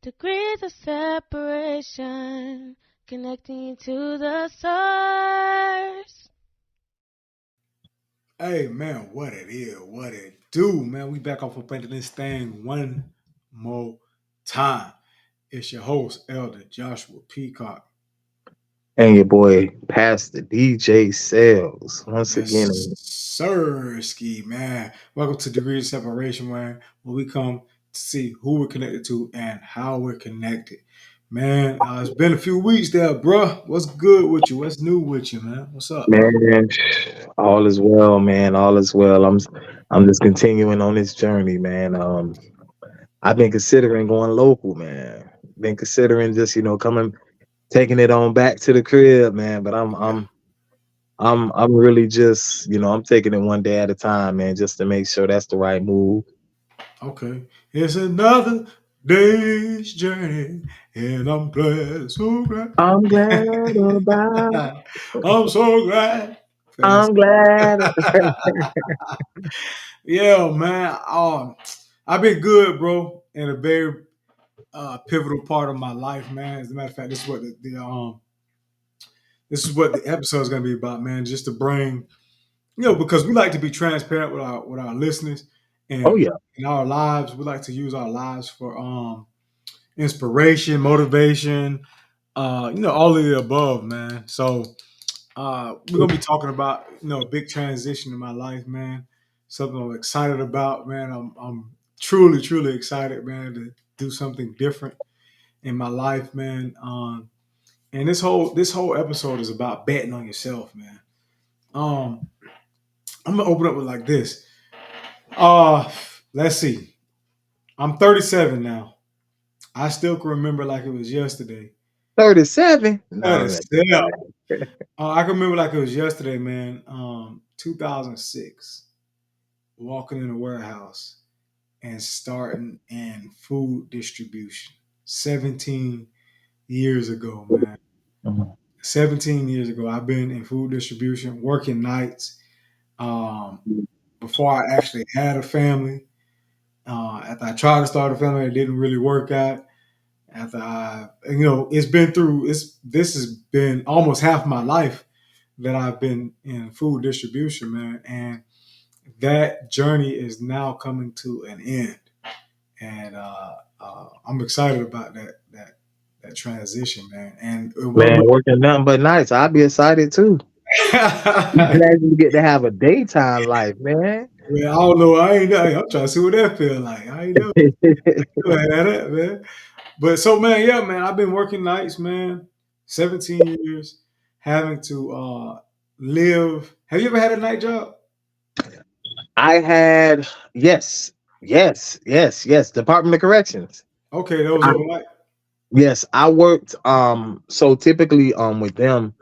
Degrees of separation, connecting you to the source. Hey man, what it is, what it do, man. We back off up into this thing one more time. It's your host, Elder Joshua Peacock. And your boy, Pastor DJ Sales. Once again, Yes, sir, ski man. Welcome to Degrees of Separation, man. Where we come to see who we're connected to and how we're connected. Man, it's been a few weeks there, bruh. What's good with you? What's new with you, man? What's up? man, all is well, man. All is well. I'm just continuing on this journey, man. I've been considering going local, man. Been considering just, coming taking it on back to the crib, man. But I'm Yeah. I'm I'm really just, I'm taking it one day at a time, man, just to make sure that's the right move. Okay. It's another day's journey, and I'm glad, so glad. I'm glad about I'm so glad. Fast. I'm glad. Yeah, man. I've been good, bro, in a very pivotal part of my life, man. As a matter of fact, this is what the episode is going to be about, man. Just to bring, because we like to be transparent with our listeners Oh and yeah. in our lives. We like to use our lives for inspiration, motivation, all of the above, man. So we're gonna be talking about a big transition in my life, man. Something I'm excited about, man. I'm truly, truly excited, man, to do something different in my life, man. And this whole episode is about betting on yourself, man. Um, I'm gonna open up with like this. Uh, let's see. I'm 37 now. I still can remember like it was yesterday. 37? No, man. 37. I can remember like it was yesterday, man. 2006, walking in a warehouse and starting in food distribution. 17 years ago, man. Mhm. 17 years ago, I've been in food distribution, working nights. Um, before I actually had a family. After I tried to start a family, it didn't really work out. After it's been through. This has been almost half my life that I've been in food distribution, man, and that journey is now coming to an end, and I'm excited about that transition, man. And Man, working nothing but nights. I'd be excited too. Imagine you get to have a daytime life, man. man, I don't know. I ain't know. I'm trying to see what that feel like. I ain't know. Go ahead at it, man. But so, man, yeah, man, I've been working nights, man. 17 years, having to live. Have you ever had a night job? I had yes. Department of Corrections. Okay, that was I, overnight. yes, I worked. So typically, with them,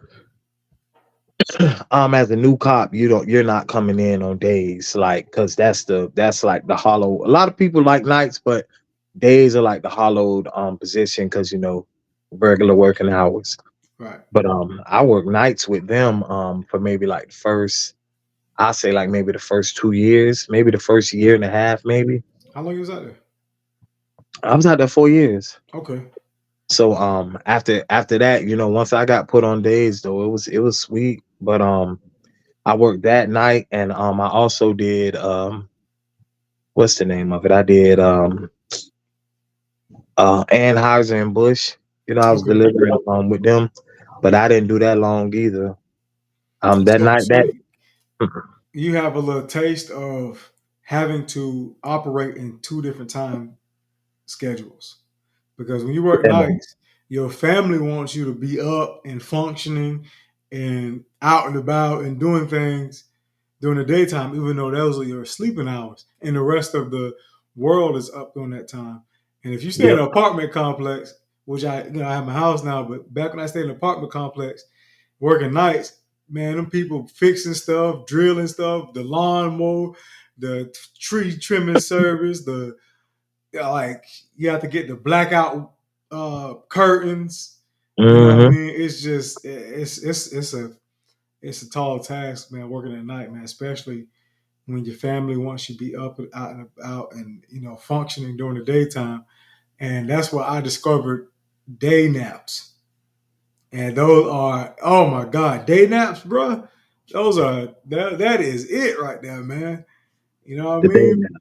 as a new cop, you're not coming in on days, like, because that's like the hollow. A lot of people like nights, but days are like the hollowed position because regular working hours. Right. But I work nights with them for maybe like the first, I'll say like maybe the first 2 years, maybe the first year and a half, maybe. How long you was out there? I was out there 4 years. Okay. So after that, once I got put on days though, it was sweet. But I worked that night, and I also did what's the name of it? I did Anheuser and Busch. I was Okay. delivering with them, but I didn't do that long either. That So, night so that you have a little taste of having to operate in two different time schedules. Because when you work yeah, man. nights, your family wants you to be up and functioning and out and about and doing things during the daytime, even though those are your sleeping hours, and the rest of the world is up during that time. And if you stay in Yep. an apartment complex, which I have my house now, but back when I stayed in an apartment complex, working nights, man, them people fixing stuff, drilling stuff, the lawnmower, the tree trimming service, the like you have to get the blackout curtains. You know what I Hmm. mean? It's just it's a tall task, man, working at night, man, especially when your family wants you to be up and out and about and functioning during the daytime. and that's where I discovered day naps. And those are, oh my God, day naps, bro. Those are that is it right there, man. You know what I The day mean? now.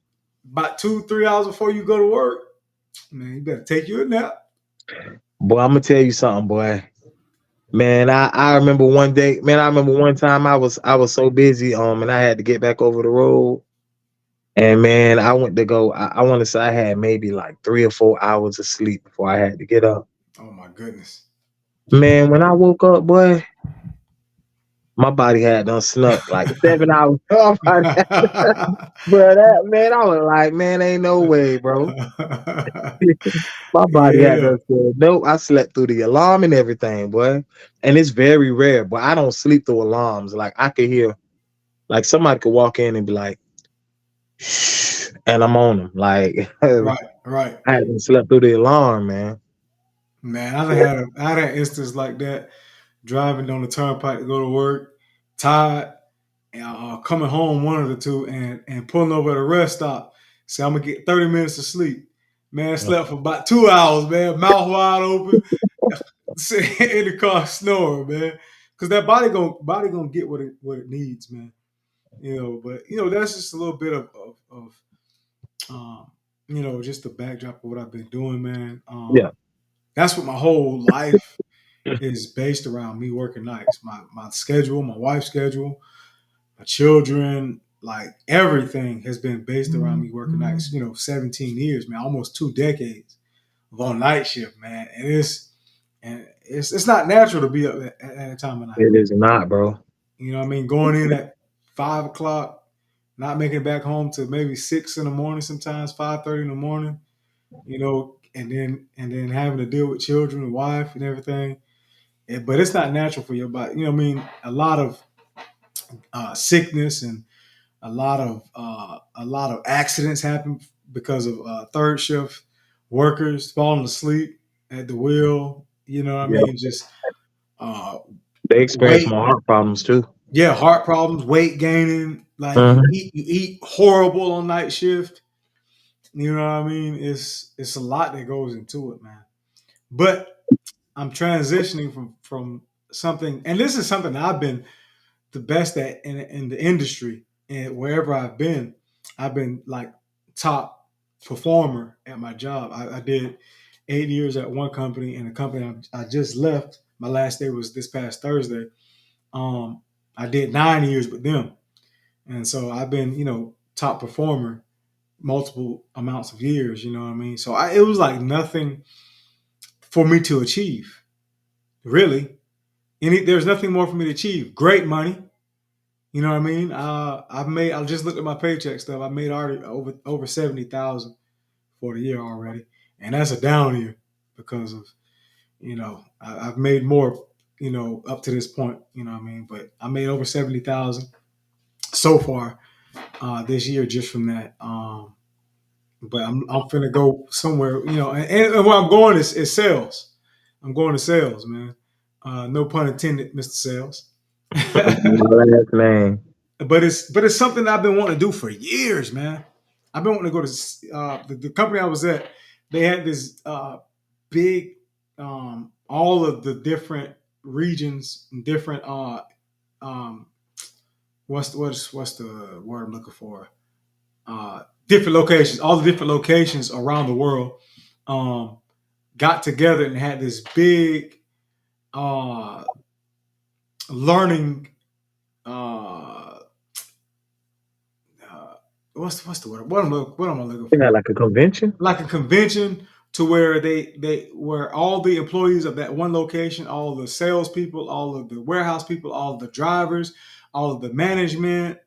About 2, 3 hours before you go to work, man, you better take you a nap. Boy, I'm gonna tell you something, boy. Man, I remember one day, man, I remember one time I was so busy, and I had to get back over the road. And man, I went to go, I want to say I had maybe like 3 or 4 hours of sleep before I had to get up. Oh my goodness. Man, when I woke up, boy, my body had done snuck like 7 hours off. Bro, that man, I was like, man, ain't no way, bro. My body had Yeah, done said, nope, I slept through the alarm and everything, boy. And it's very rare, but I don't sleep through alarms. Like I could hear, like somebody could walk in and be like, shh, and I'm on them. Like I right, right. hadn't slept through the alarm, man. Man, I had an instance like that driving on the turnpike to go to work, tired, and coming home, one of the two, and pulling over at a rest stop. Say I'm gonna get 30 minutes of sleep. Man, I slept for about 2 hours, man, mouth wide open, in the car snoring, man, because that body gonna get what it needs, man. But that's just a little bit of just the backdrop of what I've been doing, man. Yeah, That's what my whole life is based around, me working nights. My schedule, my wife's schedule, my children, like everything has been based around me working nights. 17 years, man, almost 2 decades of on night shift, man. And it's not natural to be up at a time of night. it is not, bro. You know what I mean? Going in at 5 o'clock, not making it back home to maybe 6 in the morning, sometimes 5:30 in the morning. And then having to deal with children and wife and everything. But it's not natural for your body. You know what I mean? A lot of sickness and a lot of accidents happen because of third shift workers falling asleep at the wheel. You know what I Yeah, mean? Just uh, they experience weight, more heart problems too. yeah, heart problems, weight gaining. Like you Mhm. eat, you eat horrible on night shift. You know what I mean? It's a lot that goes into it, man. But I'm transitioning from something, and this is something that I've been the best at in the industry, and wherever I've been like top performer at my job. I did 8 years at one company, and the company I just left. My last day was this past Thursday. Um, I did 9 years with them, and so I've been top performer multiple amounts of years. You know what I mean? So it was like nothing for me to achieve, really. There's nothing more for me to achieve. Great money. You know what I mean? I just looked at my paycheck stuff. I made already over 70,000 for the year already, and that's a down year because of I've made more up to this point. You know what I mean? But I made over 70,000 so far this year just from that. But I'm finna go somewhere, and where I'm going is sales. I'm going to sales, man. No pun intended, Mr. Sales. My last name. But it's something I've been wanting to do for years, man. I've been wanting to go to the company I was at. They had this big, all of the different regions, and different um, what's the word I'm looking for? Different locations, all the different locations around the world, um, got together and had this big uh, learning. Uh, uh, what's the word? What am I looking They got for? like a convention. Like a convention to where they where all the employees of that one location, all the salespeople, all of the warehouse people, all of the drivers, all of the management,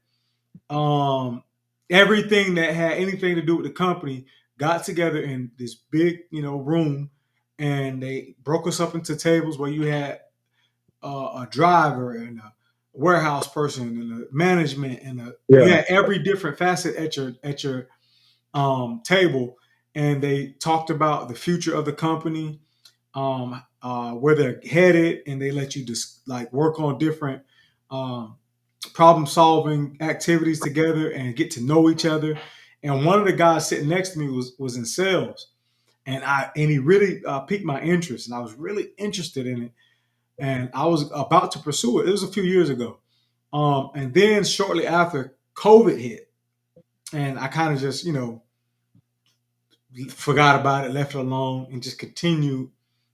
um, everything that had anything to do with the company got together in this big room, and they broke us up into tables where you had a driver and a warehouse person and a management and you Yeah, had every different facet at your table, and they talked about the future of the company, where they're headed, and they let you just like work on different um, problem solving activities together and get to know each other. And one of the guys sitting next to me was in sales, and he really piqued my interest, and I was really interested in it, and I was about to pursue it. It was a few years ago, and then shortly after, COVID hit, and I kind of just forgot about it, left it alone, and just continued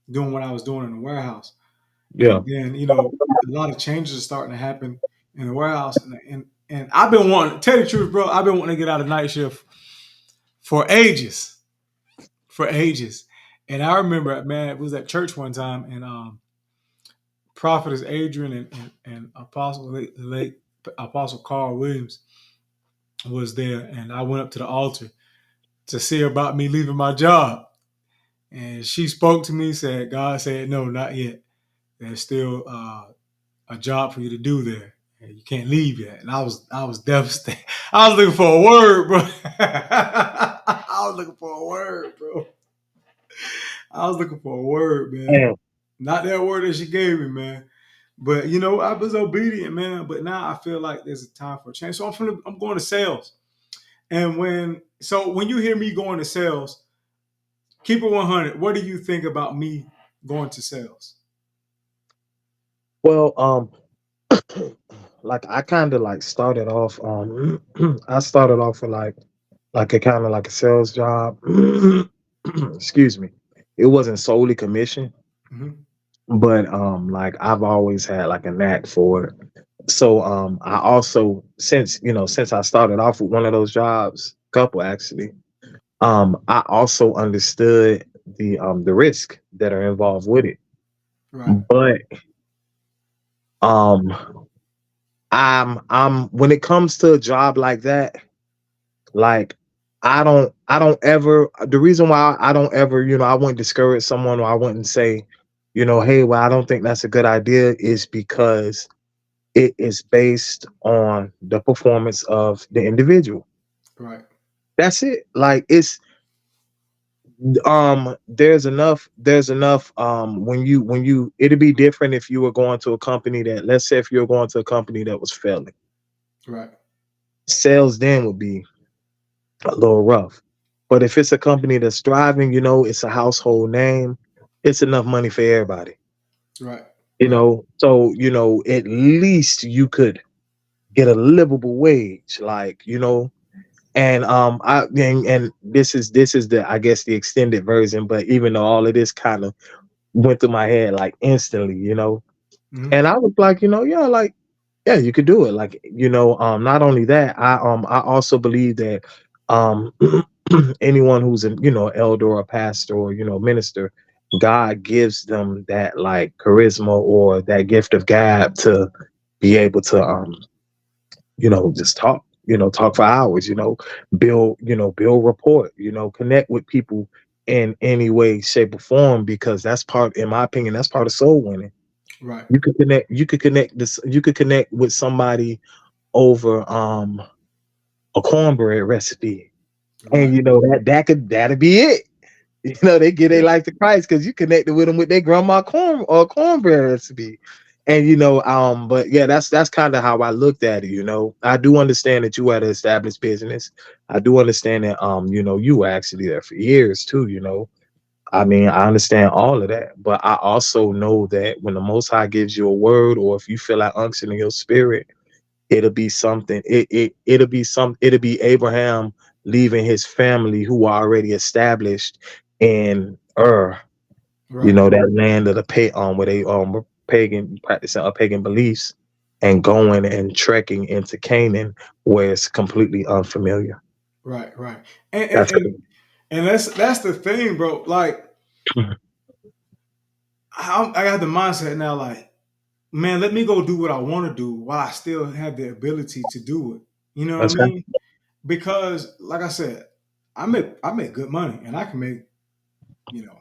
doing what I was doing in the warehouse. Yeah. And then a lot of changes are starting to happen in the warehouse, and I've been wanting to tell you the truth, bro. I've been wanting to get out of night shift for ages, for ages. And I remember, man, it was at church one time, and prophetess Adrian and Apostle late Apostle Carl Williams was there, and I went up to the altar to see about me leaving my job. And she spoke to me, said, God said, no, not yet. There's still a job for you to do there. And you can't leave yet. And I was devastated. I was looking for a word, bro. I was looking for a word, bro. I was looking for a word, man. Man. Not that word that she gave me, man. But I was obedient, man. But now I feel like there's a time for a change. So I'm going to sales. And when you hear me going to sales, keep it 100. What do you think about me going to sales? Well, like I kind of like started off. I started off with like a kind of like a sales job. Excuse me. It wasn't solely commission, Mm-hmm. but like I've always had like a knack for it. So I also since I started off with one of those jobs, couple actually, I also understood the risk that are involved with it. Right, But um I'm when it comes to a job like that, like I don't ever, the reason why I don't ever, I wouldn't discourage someone, or I wouldn't say, hey, well, I don't think that's a good idea, is because it is based on the performance of the individual. right, That's it. Like there's enough when you it'd be different if you were going to a company that, let's say if you're going to a company that was failing. right, Sales then would be a little rough. But if it's a company that's thriving, it's a household name, it's enough money for everybody. right, right, So at least you could get a livable wage, like, and and this is the, I guess, the extended version, but even though all of this kind of went through my head like instantly, mm-hmm. and I was like, yeah, like, yeah, you could do it. Like, not only that, I also believe that um anyone who's an elder or a pastor or minister, God gives them that like charisma or that gift of gab to be able to just talk for hours, build rapport, connect with people in any way, shape, or form, because that's part, in my opinion, that's part of soul winning. Right, You could connect with somebody over a cornbread recipe, and right. that'd be it. They give their life to Christ because you connected with them with their grandma cornbread recipe. And but yeah, that's kind of how I looked at it. I do understand that you had an established business. I do understand that you were actually there for years too. I mean, I understand all of that, but I also know that when the Most High gives you a word, or if you feel that unction in your spirit, it'll be something. It'll be Abraham leaving his family who are already established in Right, that land of the where they were pagan, practicing pagan beliefs, and going and trekking into Canaan where it's completely unfamiliar. right, right. And and, That's and, and that's the thing, bro. Like I got the mindset now, like, man, let me go do what I want to do while I still have the ability to do it. You know what I that's mean? Because, like I said, I make good money, and I can make you know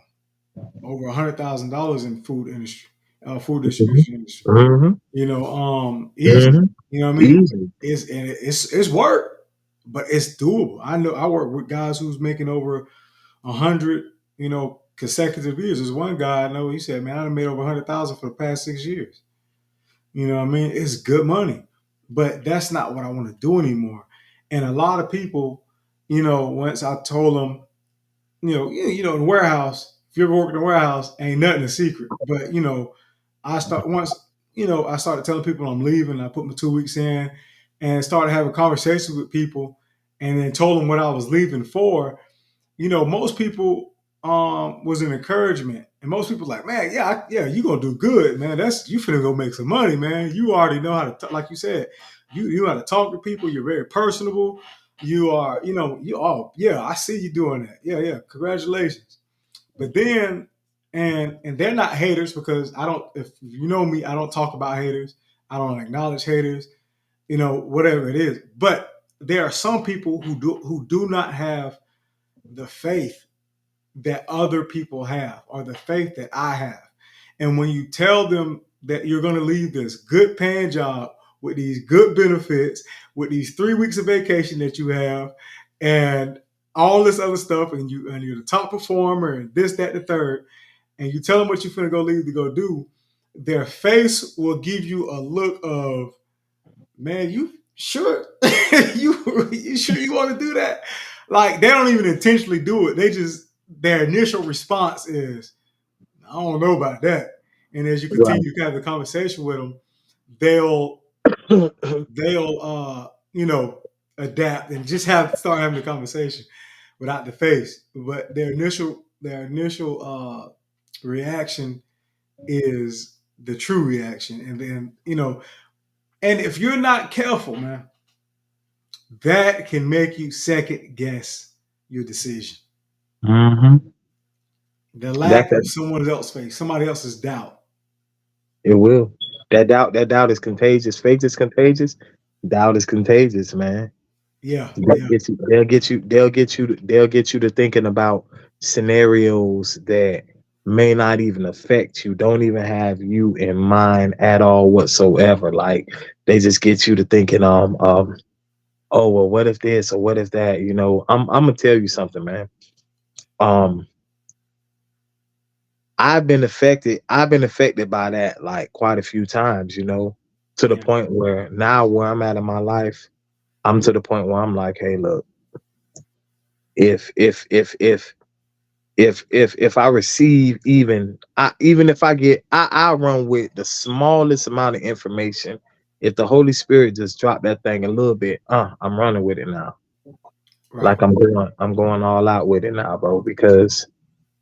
over $100,000 in food distribution industry. mm-hmm, Easy. mm-hmm, You know what I mean? easy. It's work, but it's doable. I know I work with guys who's making over 100, consecutive years. There's one guy I know. He said, "Man, I done made over 100,000 for the past 6 years." You know what I mean? It's good money, but that's not what I want to do anymore. And a lot of people, once I told them in the warehouse. If you ever work in a warehouse, ain't nothing a secret. But I started telling people I'm leaving. I put my 2 weeks in, and started having conversations with people, and then told them what I was leaving for. Most people was an encouragement, and most people like, man, yeah, you gonna do good, man. That's you finna go make some money, man. You already know how to talk, like you said, you know how to talk to people. You're very personable. You are, oh yeah, I see you doing that. Yeah, yeah, congratulations. But then, and they're not haters because I don't. If you know me, I don't talk about haters. I don't acknowledge haters. Whatever it is. But there are some people who do not have the faith that other people have or the faith that I have. And when you tell them that you're going to leave this good paying job with these good benefits, with these 3 weeks of vacation that you have, and all this other stuff, and you're the top performer, and this, that, the third, and you tell them what you're going to go leave to go do, their face will give you a look of, man, you sure you sure you want to do that? Like they don't even intentionally do it. They just their initial response is, I don't know about that. And as you Right. continue to have the conversation with them, they'll they'll adapt and just start having the conversation without the face. But their initial reaction is the true reaction. And then, and if you're not careful, man, that can make you second guess your decision. hmm The That's lack that. of someone else's face, somebody else's doubt. It will. That doubt is contagious. Faith is contagious. Doubt is contagious, man. Yeah, They'll yeah, get you. They'll get you. They'll get you to thinking about scenarios that may not even affect you. Don't even have you in mind at all whatsoever. Like they just get you to thinking, oh well, what if this or what if that? I'm gonna tell you something, man. Um, I've been affected by that like quite a few times. To the yeah, point where now where I'm at in my life, I'm to the point where I'm like, hey, look, if I receive even if I get I run with the smallest amount of information. If the Holy Spirit just dropped that thing a little bit, I'm running with it now. right. Like I'm going all out with it now, bro, because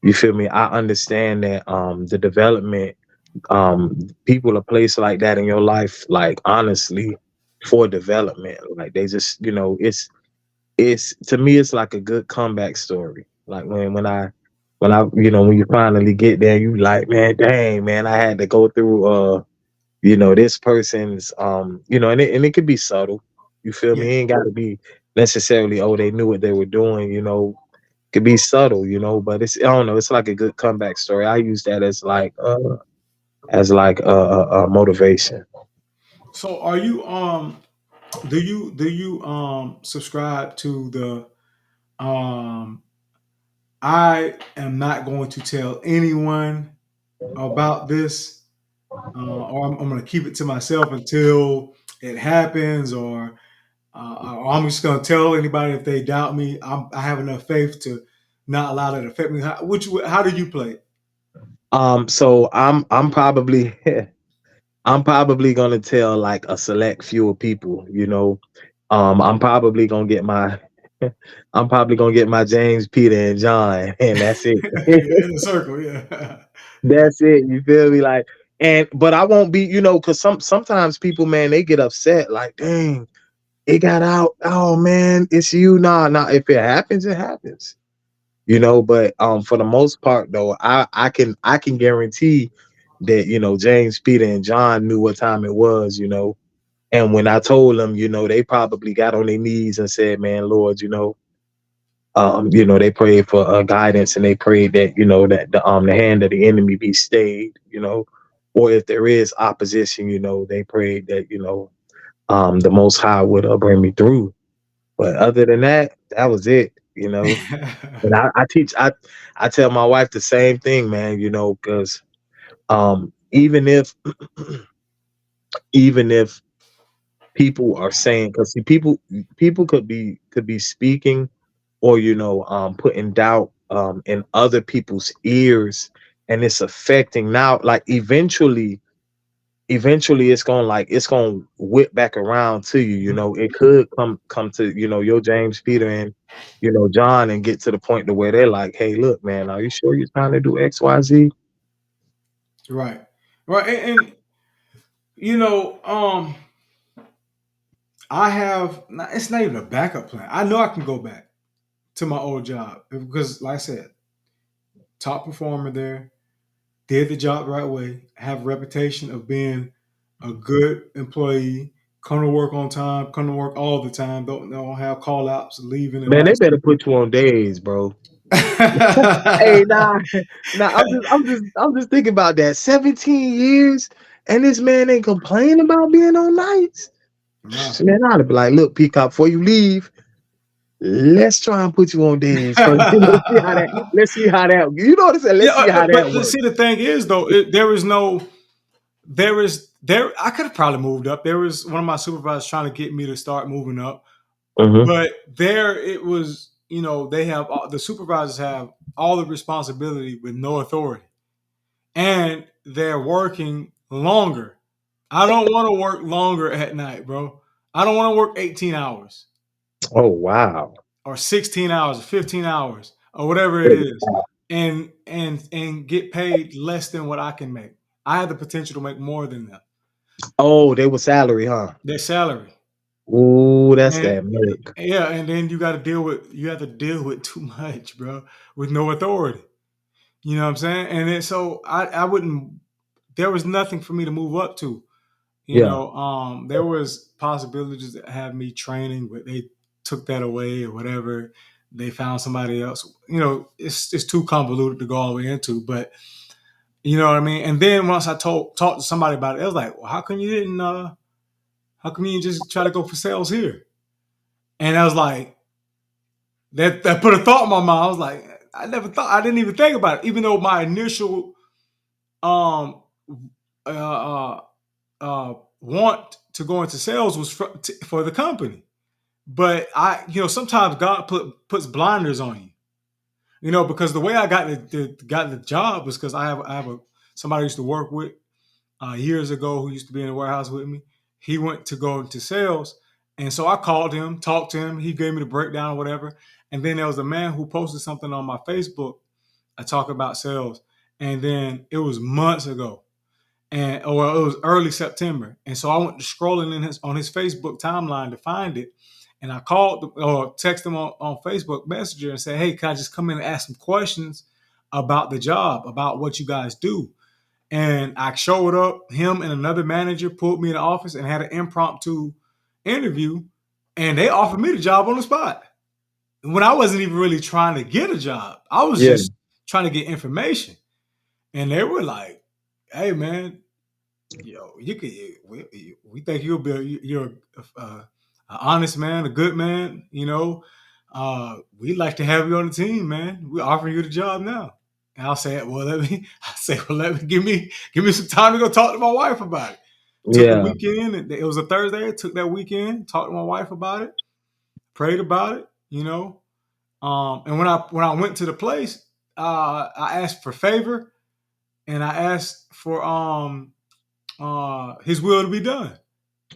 you feel me? I understand that the development, people a place like that in your life, like honestly, for development. Like they just, it's to me it's like a good comeback story. Like when you finally get there, you like, man, dang, man, I had to go through this person's and it could be subtle. You feel Yeah. me? It ain't gotta be necessarily, oh, they knew what they were doing. Could be subtle, but it's, I don't know, it's like a good comeback story. I use that as like motivation. So are you do you subscribe to the um I am not going to tell anyone about this, or I'm going to keep it to myself until it happens, or I'm just going to tell anybody if they doubt me. I have enough faith to not allow that to affect me. How do you play it? So I'm probably I'm probably gonna tell like a select few of people. I'm probably gonna get my I'm probably gonna get my James, Peter, and John, and that's it. Yeah, in a circle, yeah. That's it. You feel me? Like, but I won't be, because sometimes people, man, they get upset. Like, dang, it got out. Oh man, it's you. Nah, nah. If it happens, it happens. But for the most part, though, I can guarantee that James, Peter, and John knew what time it was. And when I told them, they probably got on their knees and said, "Man, Lord, they prayed for guidance, and they prayed that that the hand of the enemy be stayed, or if there is opposition, they prayed that the Most High would bring me through. But other than that, that was it. And I teach, I tell my wife the same thing, man, because even if even if people are saying, because see, people could be speaking or putting doubt in other people's ears, and it's affecting now. Like eventually it's gonna whip back around to you. It could come to your James, Peter, and John, and get to the point to where they're like, hey, look, man, are you sure you're trying to do XYZ? Right. Right. And I have. It's not even a backup plan. I know I can go back to my old job because, like I said, top performer there, did the job the right way, have a reputation of being a good employee, come to work on time, come to work all the time, don't have call outs, leaving and Man, all they that better put you on days, bro. Hey, stuff. nah, nah. I'm just thinking about that. 17 years, and this man ain't complaining about being on nights. No. Man, I'd be like, look, Peacock, before you leave, let's try and put you on days first. Let's see how that. Let's see how that. You know what I'm saying? Yeah, Let's see how that but works. see, the thing is though, there. I could have probably moved up. There was one of my supervisors trying to get me to start moving up, Hmm. but there it was. They have the supervisors have all the responsibility with no authority, and they're working longer. I don't want to work longer at night, bro. I don't want to work 18 hours Oh wow. or 16 hours or 15 hours or whatever it is, and get paid less than what I can make. I have the potential to make more than them. Oh, they were salary, huh? Their salary. Ooh, that's And that milk. yeah, and then you have to deal with too much, bro, with no authority. You know what I'm saying? And then so I wouldn't there was nothing for me to move up to. Yeah. There was possibilities to have me training, but they took that away or whatever. They found somebody else. It's too convoluted to go all the way into, but you know what I mean. And then once I talked to somebody about it, I was like, "Well, how come you didn't? How come you didn't just try to go for sales here?" And I was like, that put a thought in my mind. I was like, I didn't even think about it, even though my initial um uh, uh, want to go into sales was for the company. But sometimes God puts blinders on you. Because the way I got the job was because I have somebody I used to work with years ago who used to be in the warehouse with me. He went to go into sales, and so I called him, talked to him. He gave me the breakdown or whatever. And then there was a man who posted something on my Facebook, talking about sales, and then it was months ago, and well, it was early September, and so I went to scrolling on his Facebook timeline to find it, and I called or texted him on Facebook Messenger and said, "Hey, can I just come in and ask some questions about the job, about what you guys do?" And I showed up. Him and another manager pulled me in the office and had an impromptu interview, and they offered me the job on the spot. When I wasn't even really trying to get a job, I was Yeah. just trying to get information, and they were like, "Hey, man, you could. We think you're an honest man, a good man. We'd like to have you on the team, man. We're offering you the job now." And I'll say, well, let me give me some time to go talk to my wife about it. Took the Yeah. weekend, and it was a Thursday. I took that weekend, talked to my wife about it, prayed about it. And when I went to the place, I asked for favor, and I asked for his will to be done.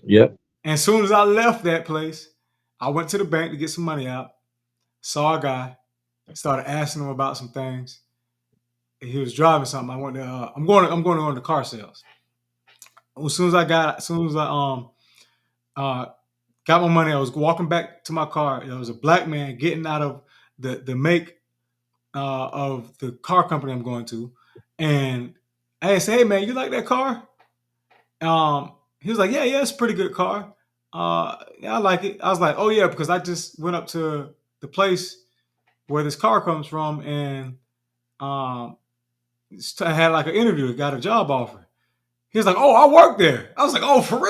Yep. And as soon as I left that place, I went to the bank to get some money out. Saw a guy, started asking him about some things. He was driving something. I went to. I'm going to go into car sales. As soon as I uh, got my money, I was walking back to my car. There was a black man getting out of the make of the car company I'm going to, and I said, "Hey man, you like that car?" He was like, "Yeah, yeah, it's a pretty good car. Yeah, I like it." I was like, "Oh yeah," because I just went up to the place where this car comes from, and um, I had like an interview, got a job offer. He was like, "Oh, I work there." I was like, "Oh, for real?"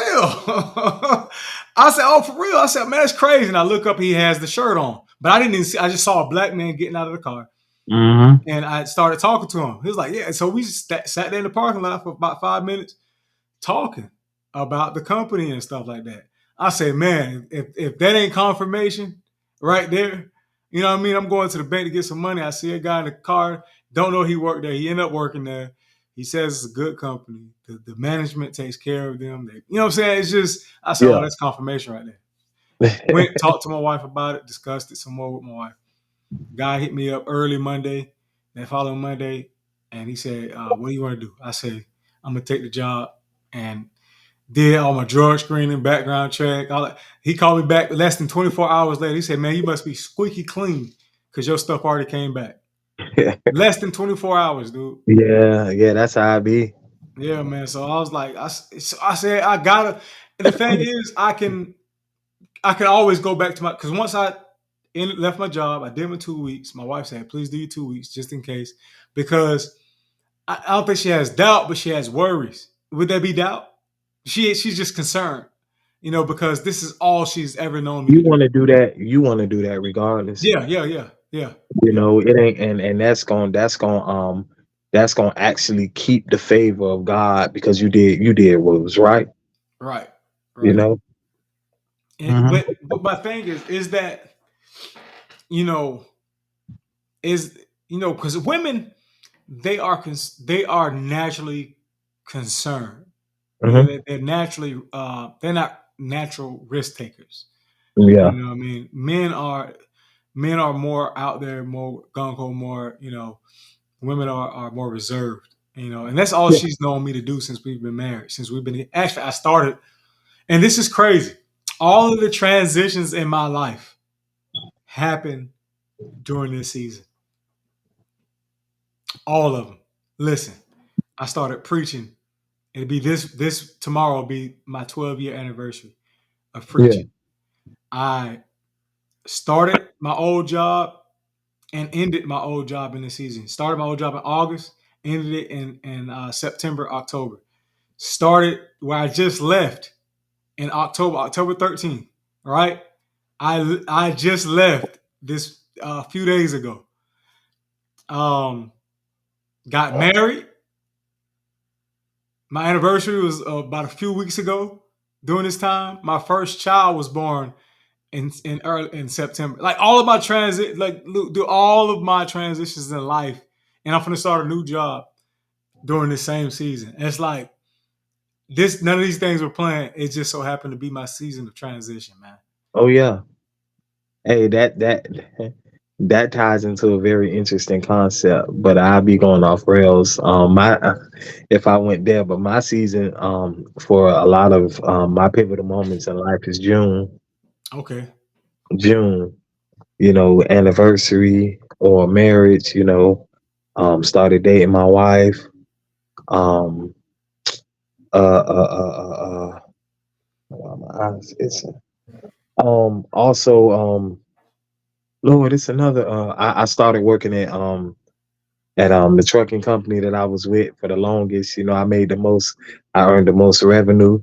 I said, "Oh, for real?" I said, "Man, that's crazy." And I look up, he has the shirt on, but I didn't even see. I just saw a black man getting out of the car, Hmm. and I started talking to him. He was like, "Yeah." So we just sat there in the parking lot for about 5 minutes talking about the company and stuff like that. I say, man, if that ain't confirmation right there, You know what I mean? I'm going to the bank to get some money. I see a guy in the car. Don't know he worked there. He ended up working there. He says it's a good company. The management takes care of them. You know what I'm saying? It's just, I said, oh, Yeah. that's confirmation right there. Went, talked to my wife about it, discussed it some more with my wife. Guy hit me up early Monday, that following Monday, and he said, what do you want to do? I said, I'm going to take the job, and did all my drug screening, background check. All that. He called me back less than 24 hours later. He said, man, you must be squeaky clean because your stuff already came back. Less than 24 hours, dude. Yeah, yeah, that's how I be. Yeah, man. So I was like, I said, I gotta. And the thing is, I can always go back to my, because once I left my job, I did my 2 weeks. My wife said, please do your 2 weeks just in case, because I don't think she has doubt, but she has worries. Would that be doubt? She's just concerned, because this is all she's ever known me to You do. want to do that. You want to do that regardless. Yeah, yeah, yeah, yeah, You yeah. know, it ain't, and that's gonna actually keep the favor of God because you did what was right. Right, You right. know. And, Hmm. but my thing is that you know is because women, they are naturally concerned. Hmm. They're naturally they're not natural risk takers. You Yeah. know what I mean? Men are more out there, more gung ho, more, women are more reserved, and that's all Yeah. she's known me to do since we've been married. Since we've been actually, I started, and this is crazy. All of the transitions in my life happened during this season. All of them. Listen, I started preaching. It'll be this tomorrow will be my 12-year anniversary of Yeah. preaching. I started my old job and ended my old job in the season. Started my old job in August, ended it in September, October. Started where I just left in October 13th. Right, I just left this a few days ago. Um, got married. My anniversary was about a few weeks ago. During this time, my first child was born in September. Like all of my do all of my transitions in life, and I'm gonna start a new job during the same season. And it's like this. None of these things were planned. It just so happened to be my season of transition, man. Oh yeah. Hey, that ties into a very interesting concept, but I'll be going off rails. My if I went there, but my season for a lot of my pivotal moments in life is June. Okay. June, anniversary or marriage, started dating my wife. Um, why my eyes itching. Also, Lord, it's another. I started working at the trucking company that I was with for the longest. I made the most. I earned the most revenue.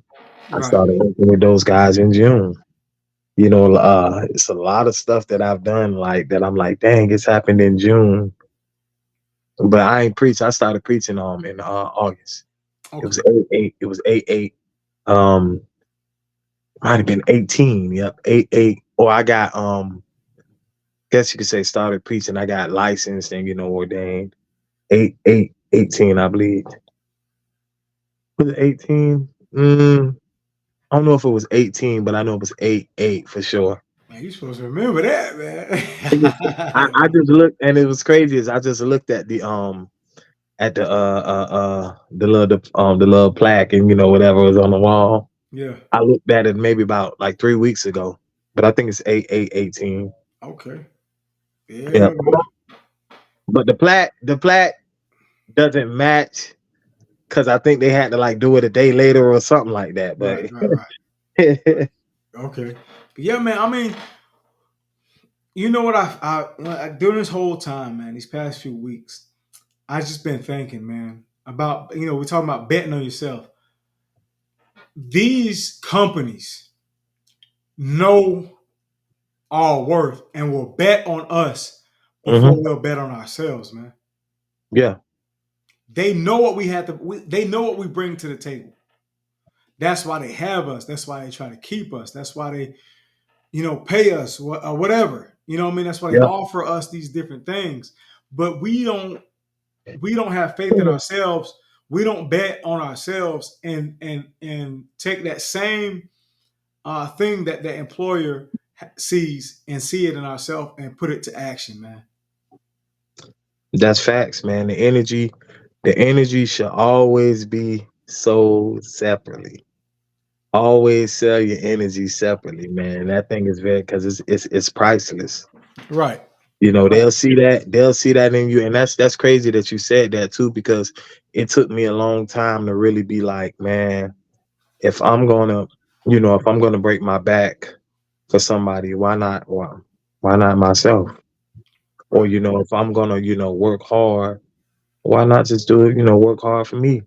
I Right. started working with those guys in June. It's a lot of stuff that I've done like that. I'm like, dang, it's happened in June. But I ain't preach. I started preaching in August. It was Okay. 8-8. It was 8-8. Um, might have been 18. Yep, 8-8. Or I got guess you could say started preaching. I got licensed and ordained 8-8-18, I believe. Was it 18? I don't know if it was 18, but I know it was 8-8 for sure. Man, you supposed to remember that, It was, I man. just looked, and it was crazy. Is I just looked at the little plaque, and whatever was on the wall. Yeah. I looked at it maybe about like 3 weeks ago, but I think it's 8-8-18. Okay. Yeah, Yeah, man. but the plaque doesn't match because I think they had to like do it a day later or something like that. But Right, right, right. Okay. But yeah, man. I mean, you know what? During this whole time, man, these past few weeks, I just been thinking, man, about we're talking about betting on yourself. These companies know our worth and will bet on us before Hmm. we'll bet on ourselves, man. Yeah. They know what we have to. They know what we bring to the table. That's why they have us. That's why they try to keep us. That's why they, pay us or whatever. You know what I mean? That's why they Yep. offer us these different things. But we don't have faith in ourselves. We don't bet on ourselves and take that same thing that the employer sees and see it in ourselves and put it to action, man. That's facts, man. The energy should always be sold separately. Always sell your energy separately, man. That thing is very because it's priceless. Right. You know, Right. they'll see that in you, and that's crazy that you said that too, because it took me a long time to really be like, man, if I'm gonna, if I'm gonna break my back for somebody, why not myself? Or Right. if I'm gonna, work hard, why not just do it? Work hard for me.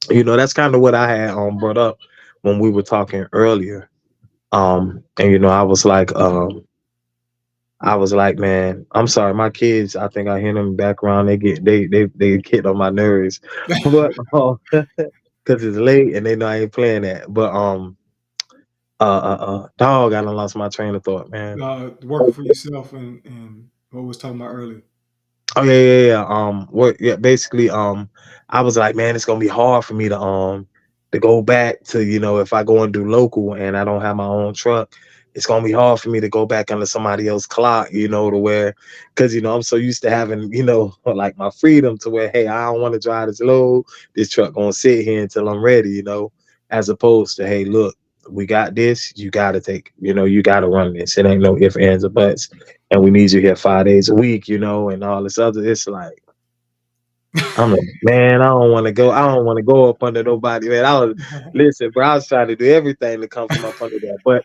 That's kind of what I had brought up when we were talking earlier. And I was like, man, I'm sorry, my kids. I think I hear them in the background. They get on my nerves, but because it's late and they know I ain't playing that. But dog, I done lost my train of thought, man. Working for yourself and what we was talking about earlier. Oh yeah, yeah, yeah. Yeah, basically, I was like, man, it's gonna be hard for me to go back to, if I go and do local and I don't have my own truck, it's gonna be hard for me to go back under somebody else's clock, to where, because I'm so used to having, like my freedom to where, hey, I don't want to drive this load. This truck gonna sit here until I'm ready, as opposed to, hey, look, we got this. You gotta you gotta run this. It ain't no ifs, ands, or buts, and we need you here 5 days a week, and all this other. It's like I'm like, man, I don't want to go. I don't want to go up under nobody, man. Listen, bro. I was trying to do everything to come from up under that, but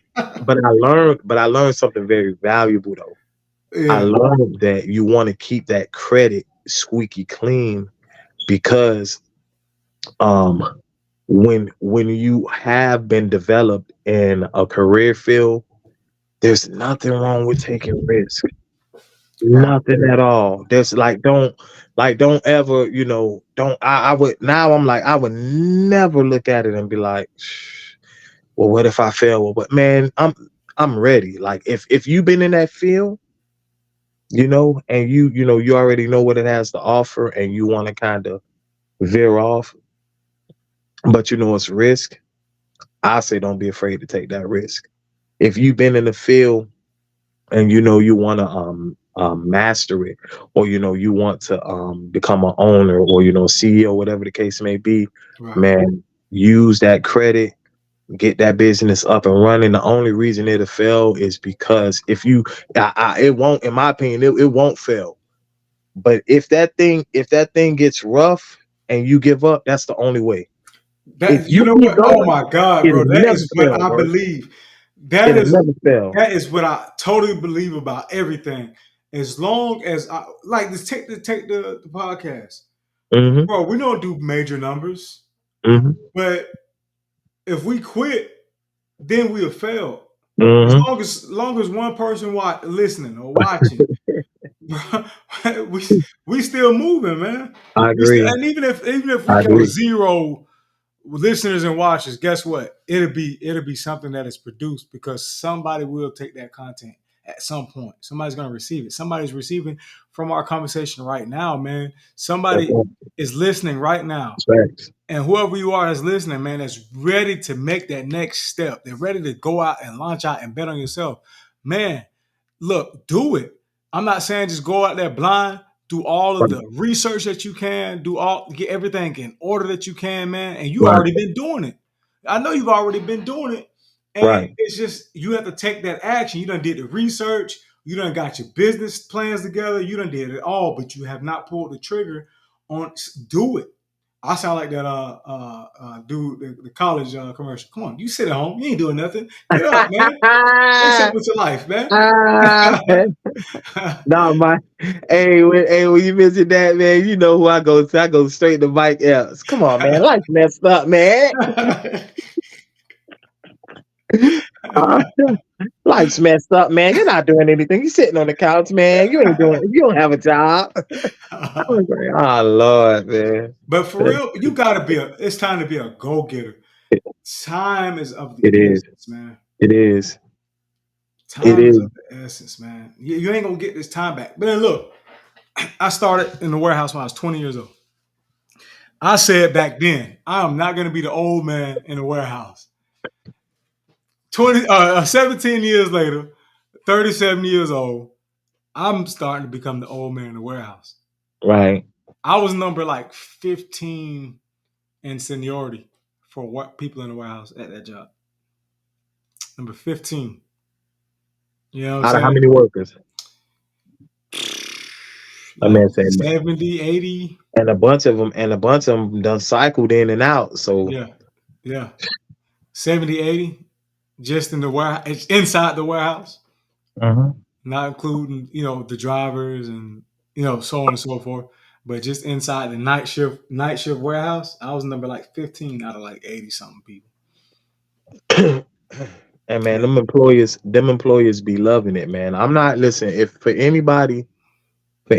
I learned something very valuable though. I Yeah. learned that you want to keep that credit squeaky clean because um when you have been developed in a career field, there's nothing wrong with taking risks. Right. Nothing at all. There's don't ever, don't I would now I'm like I would never look at it and be like, well, what if I fail? Well, but man, I'm ready. Like if you've been in that field, and you already know what it has to offer and you want to kind of veer off, but it's risk, I say don't be afraid to take that risk. If you've been in the field and you want to master it, or you want to become an owner, or CEO, whatever the case may be, Right. man, use that credit, get that business up and running. The only reason it'll fail is because it won't, in my opinion, it won't fail. But if that thing gets rough and you give up, that's the only way. That If you you know keep what? Oh going, my God, bro! it'll That never is what fail, I bro. believe. That It'll is never fail. that is what I totally believe about everything. As long as I like, just take the podcast, Hmm. bro. We don't do major numbers, Hmm. but if we quit, then we'll fail. As Hmm. long as one person listening or watching, we we still moving, man. I We still, agree. and even if we I go agree. zero listeners and watchers, guess what? It'll be something that is produced because somebody will take that content at some point. Somebody's gonna receive it. Somebody's receiving from our conversation right now, man. That's Somebody is listening right now. facts. And whoever you are that's listening, man, that's ready to make that next step. They're ready to go out and launch out and bet on yourself. Man, look, do it. I'm not saying just go out there blind. Do all of Right. the research that you can. Get everything in order that you can, man. And you Right. already been doing it. I know you've already been doing it. And Right. it's just you have to take that action. You done did the research. You done got your business plans together. You done did it all, but you have not pulled the trigger on do it. I sound like that dude, the college commercial. Come on, you sit at home. You ain't doing nothing. Get up, man. What's up with your life, man? Ah, nah, my hey, when you visit that, man, you know who I go to. I go straight to Mike Epps. Come on, man. Life messed up, man. Uh, life's messed up, man. You're not doing anything. You're sitting on the couch, man. You don't have a job. I was like, oh Lord, man. But for But real, you gotta it's time to be a go getter. Time is of the it is. essence, man. It is. It Time is is. of the essence, man. You ain't gonna get this time back. But then look, I started in the warehouse when I was 20 years old. I said back then, I am not gonna be the old man in the warehouse. 17 years later, 37 years old, I'm starting to become the old man in the warehouse. Right. I was number like 15 in seniority for what people in the warehouse at that job. Number 15. You know what I'm Out of how saying? many workers? A Like man said, 70, 80. and a bunch of them done cycled in and out. So Yeah. Yeah. 70, 80 just in the warehouse. It's inside the warehouse, mhm. not including, the drivers and, so on and so forth. But just inside the night shift warehouse, I was number like 15 out of like 80 something people. And man, Yeah. them employers be loving it, man. I'm not listen, if for anybody, who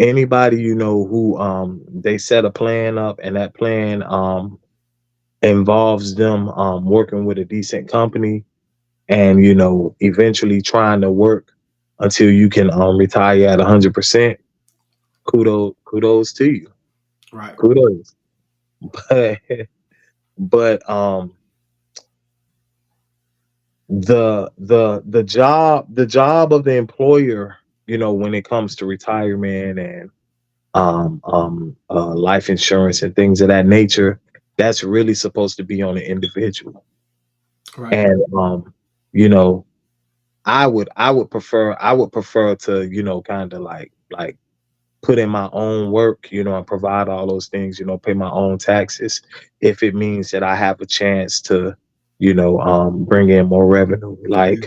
they set a plan up and that plan involves them working with a decent company and eventually trying to work until you can retire at 100%. Kudos to you. Right. Kudos. But but the job of the employer, when it comes to retirement and life insurance and things of that nature, that's really supposed to be on the individual. Right. And you know, I would prefer to, kind of like put in my own work, and provide all those things, pay my own taxes if it means that I have a chance to, bring in more revenue, like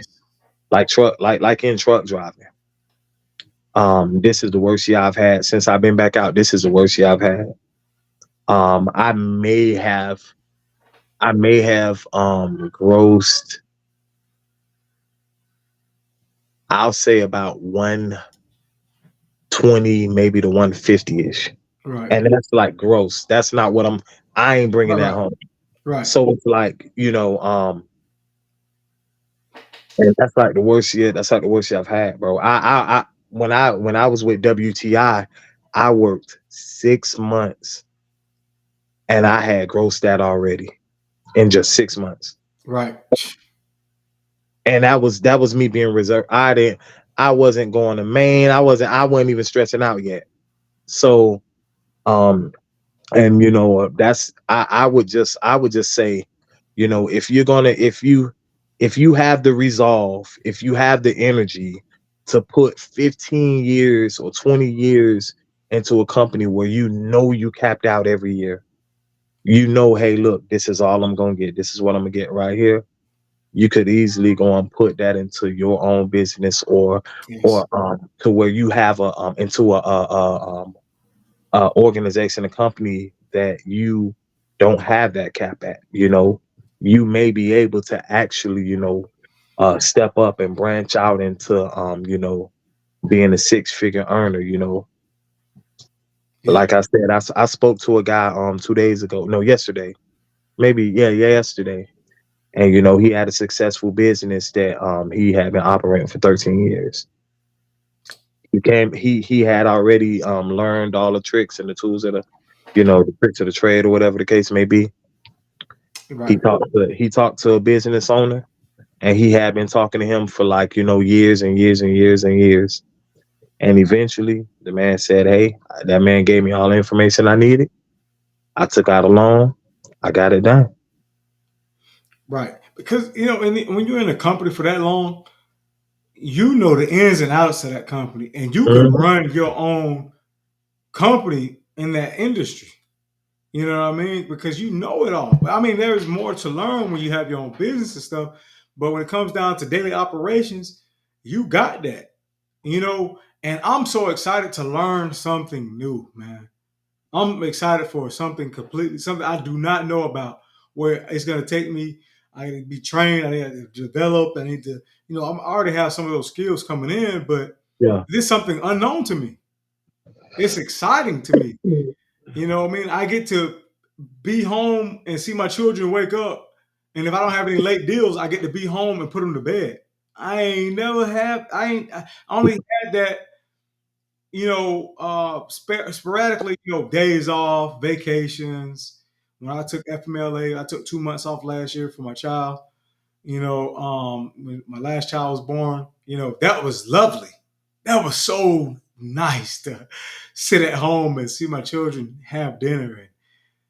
Yes. truck like in truck driving. This is the worst year I've had since I've been back out. This is the worst year I've had. I may have grossed, I'll say about 120, maybe to 150 ish. Right. And that's like gross. That's not what I ain't bringing Right. that Right. home. Right. So it's like, and that's like the worst year. That's like the worst year I've had, bro. When I was with WTI, I worked 6 months and I had grossed that already in just 6 months. Right. And that was me being reserved. I wasn't going to Maine. I wasn't even stretching out yet. So um and that's I would just say, if you have the resolve, if you have the energy to put 15 years or 20 years into a company where you capped out every year, hey, look, this is all I'm gonna get, this is what I'm gonna get right here. You could easily go and put that into your own business, or Yes. to where you have a into a organization, a company that you don't have that cap at. You may be able to actually, step up and branch out into, being a six-figure earner. Yeah. Like I said, I spoke to a guy 2 days ago, no, yesterday, maybe, yeah, yesterday. And he had a successful business that he had been operating for 13 years. He had already learned all the tricks and the tools the tricks of the trade, or whatever the case may be. He Right. talked to a business owner, and he had been talking to him for like, years and years and years and years. And eventually the man said, hey, that man gave me all the information I needed. I took out a loan. I got it done. Right. Because when you're in a company for that long, you know the ins and outs of that company, and you could Mhm. run your own company in that industry. You know what I mean? Because you know it all. I mean, there's more to learn when you have your own business and stuff. But when it comes down to daily operations, you got that. And I'm so excited to learn something new, man. I'm excited for something I do not know about, where it's going to take me. I need to be trained. I need to develop. I need to, I already have some of those skills coming in, but Yeah. this is something unknown to me. It's exciting to me. You know what I mean? I get to be home and see my children wake up. And if I don't have any late deals, I get to be home and put them to bed. I ain't never have. I only had that. Sporadically. Days off, vacations. When I took FMLA, I took 2 months off last year for my child. When my last child was born, that was lovely. That was so nice to sit at home and see my children have dinner and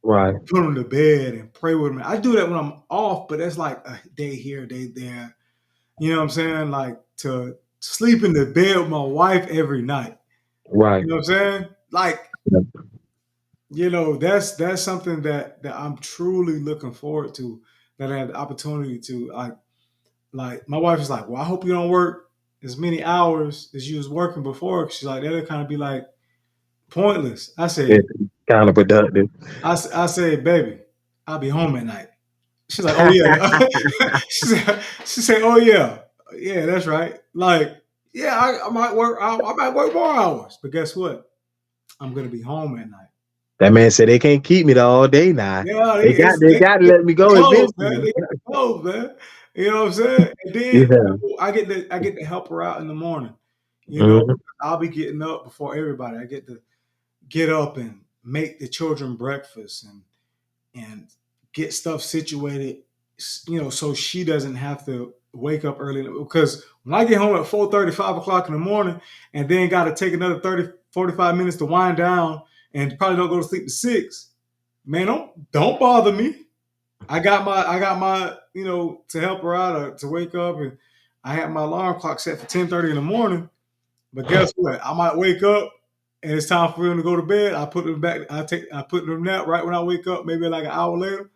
Right, put them to bed and pray with them. I do that when I'm off, but that's like a day here, a day there. You know what I'm saying? Like to sleep in the bed with my wife every night. right. You know what I'm saying? Like, that's something that I'm truly looking forward to. That I had the opportunity to like my wife is like, well, I hope you don't work as many hours as you was working before. She's like, that'll kind of be like pointless. It's counterproductive. I said, baby, I'll be home at night. She's like, oh yeah. she said, oh yeah, yeah, that's right. Like, yeah, I might work. I might work more hours, but guess what? I'm gonna be home at night. That man said they can't keep me there all day now. Yeah, They got to let me go close, man. eventually. They close, man. You know what I'm saying? And then Yeah. I get to help her out in the morning. You know, Mhm. I'll be getting up before everybody. I get to get up and make the children breakfast and get stuff situated. So she doesn't have to wake up early because when I get home at 4:30, 5 o'clock in the morning, and then got to take another 30, 45 minutes to wind down, and probably don't go to sleep at 6. Man, don't bother me. I got my to help her out or to wake up, and I had my alarm clock set for 10:30 in the morning. But guess what? I might wake up and it's time for them to go to bed. I put them back. I put them nap right when I wake up, maybe like an hour later.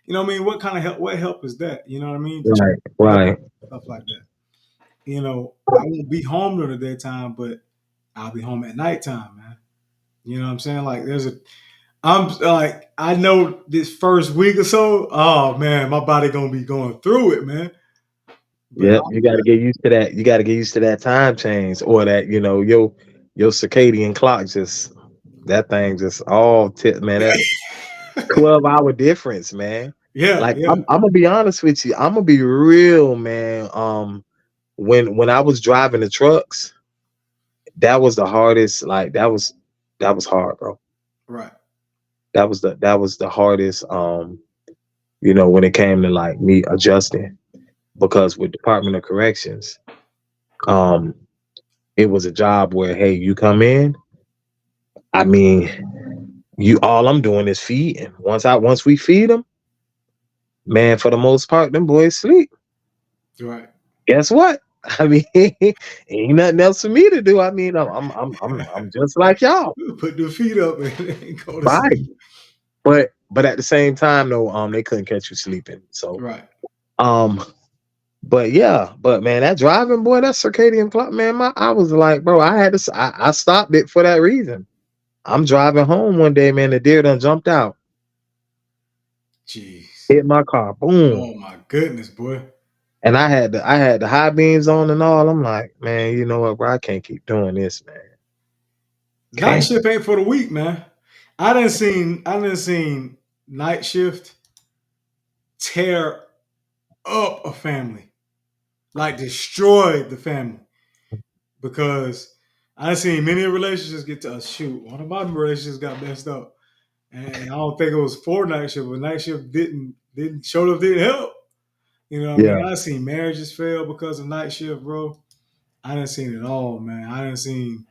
You know what I mean? What kind of help? What help is that? You know what I mean? Just Right, help right. stuff like that. I won't be home during the daytime, but I'll be home at nighttime, man. You know what I'm saying? Like I'm like, I know this first week or so, oh man, my body gonna be going through it, man. But Yep, you got to get used to that. You got to get used to that time change, or that your circadian clock just that thing just all tip, man. That 12-hour difference, man. yeah, Like yeah, I'm gonna be honest with you. I'm gonna be real, man. When I was driving the trucks, that was the hardest. Like that was hard, bro. right, That was the hardest. When it came to like me adjusting, because with Department of Corrections, um, it was a job where, hey, you come in. I mean, you all I'm doing is feeding. Once we feed them, man, for the most part, them boys sleep. right. Guess what? I mean, ain't nothing else for me to do. I mean, I'm just like y'all, Put the feet up and go to right? sleep. But at the same time, though, they couldn't catch you sleeping. So, Right. um, but yeah, but man, that driving, boy, that circadian clock, man, I was like, bro, I stopped it for that reason. I'm driving home one day, man, the deer done jumped out, Jeez. hit my car, boom. Oh my goodness, boy. And I had the high beams on and all. I'm like, man, you know what, bro? I can't keep doing this, man. Night Can't. shift ain't for the weak, man. I didn't seen night shift tear up a family, like destroy the family. Because I seen many relationships get to shoot. One of my relationships got messed up, and I don't think it was for night shift, but night shift didn't show up, didn't help. You know what I Yeah, mean? I seen marriages fail because of night shift, bro. I didn't seen it all, man. I didn't seen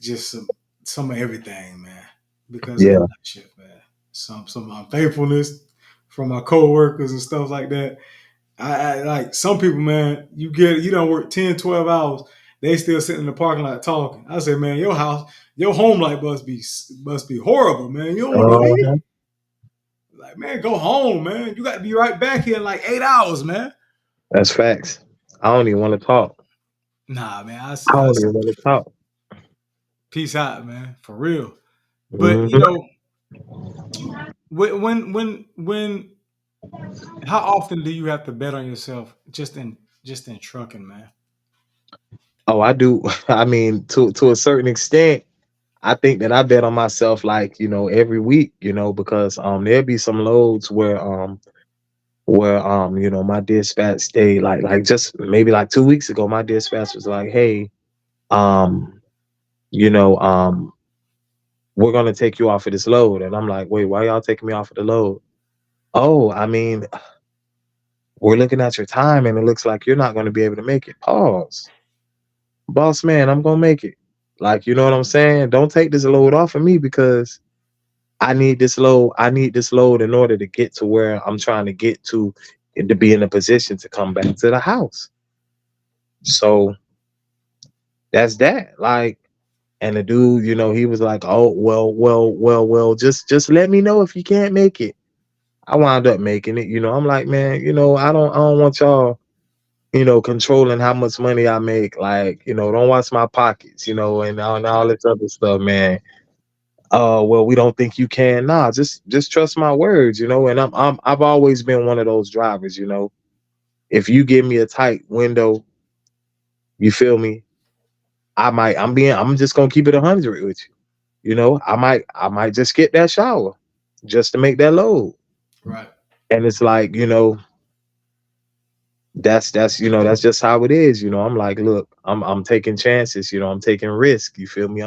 just some of everything, man, because of the yeah, night shift, man. Some unfaithfulness from my coworkers and stuff like that. I like some people, man. You don't work 10, 12 hours. They still sitting in the parking lot talking. I say, man, your home life must be horrible, man. You don't want to leave. uh-huh. Like, man, go home, man. You got to be right back here in like 8 hours, man. That's facts. I don't even want to talk. Nah, man. I don't even want to talk. Peace out, man, for real. But Hmm. when how often do you have to bet on yourself just in trucking, man? Oh, I do. I mean, to a certain extent, I think that I bet on myself like every week, because there'll be some loads where where my dispatch stayed like just maybe like 2 weeks ago, my dispatch was like, hey, um, you know, we're gonna take you off of this load. And I'm like, wait, why y'all taking me off of the load? Oh, I mean, we're looking at your time and it looks like you're not gonna be able to make it. Pause. Boss man, I'm gonna make it. Like, you know what I'm saying? Don't take this load off of me because I need this load. I need this load in order to get to where I'm trying to get to and to be in a position to come back to the house. So that's that. Like, and the dude, he was like, "Oh, well, just let me know if you can't make it." I wound up making it. I'm like, man, I don't want y'all, controlling how much money I make. Like, don't watch my pockets, and all this other stuff, man. Well, we don't think you can. Nah, just trust my words, And I've always been one of those drivers, If you give me a tight window, you feel me? I'm just gonna keep it 100 with you. I might just get that shower just to make that load. Right. And it's like, that's just how it is. I'm like, look, I'm taking chances, I'm taking risk. You feel me?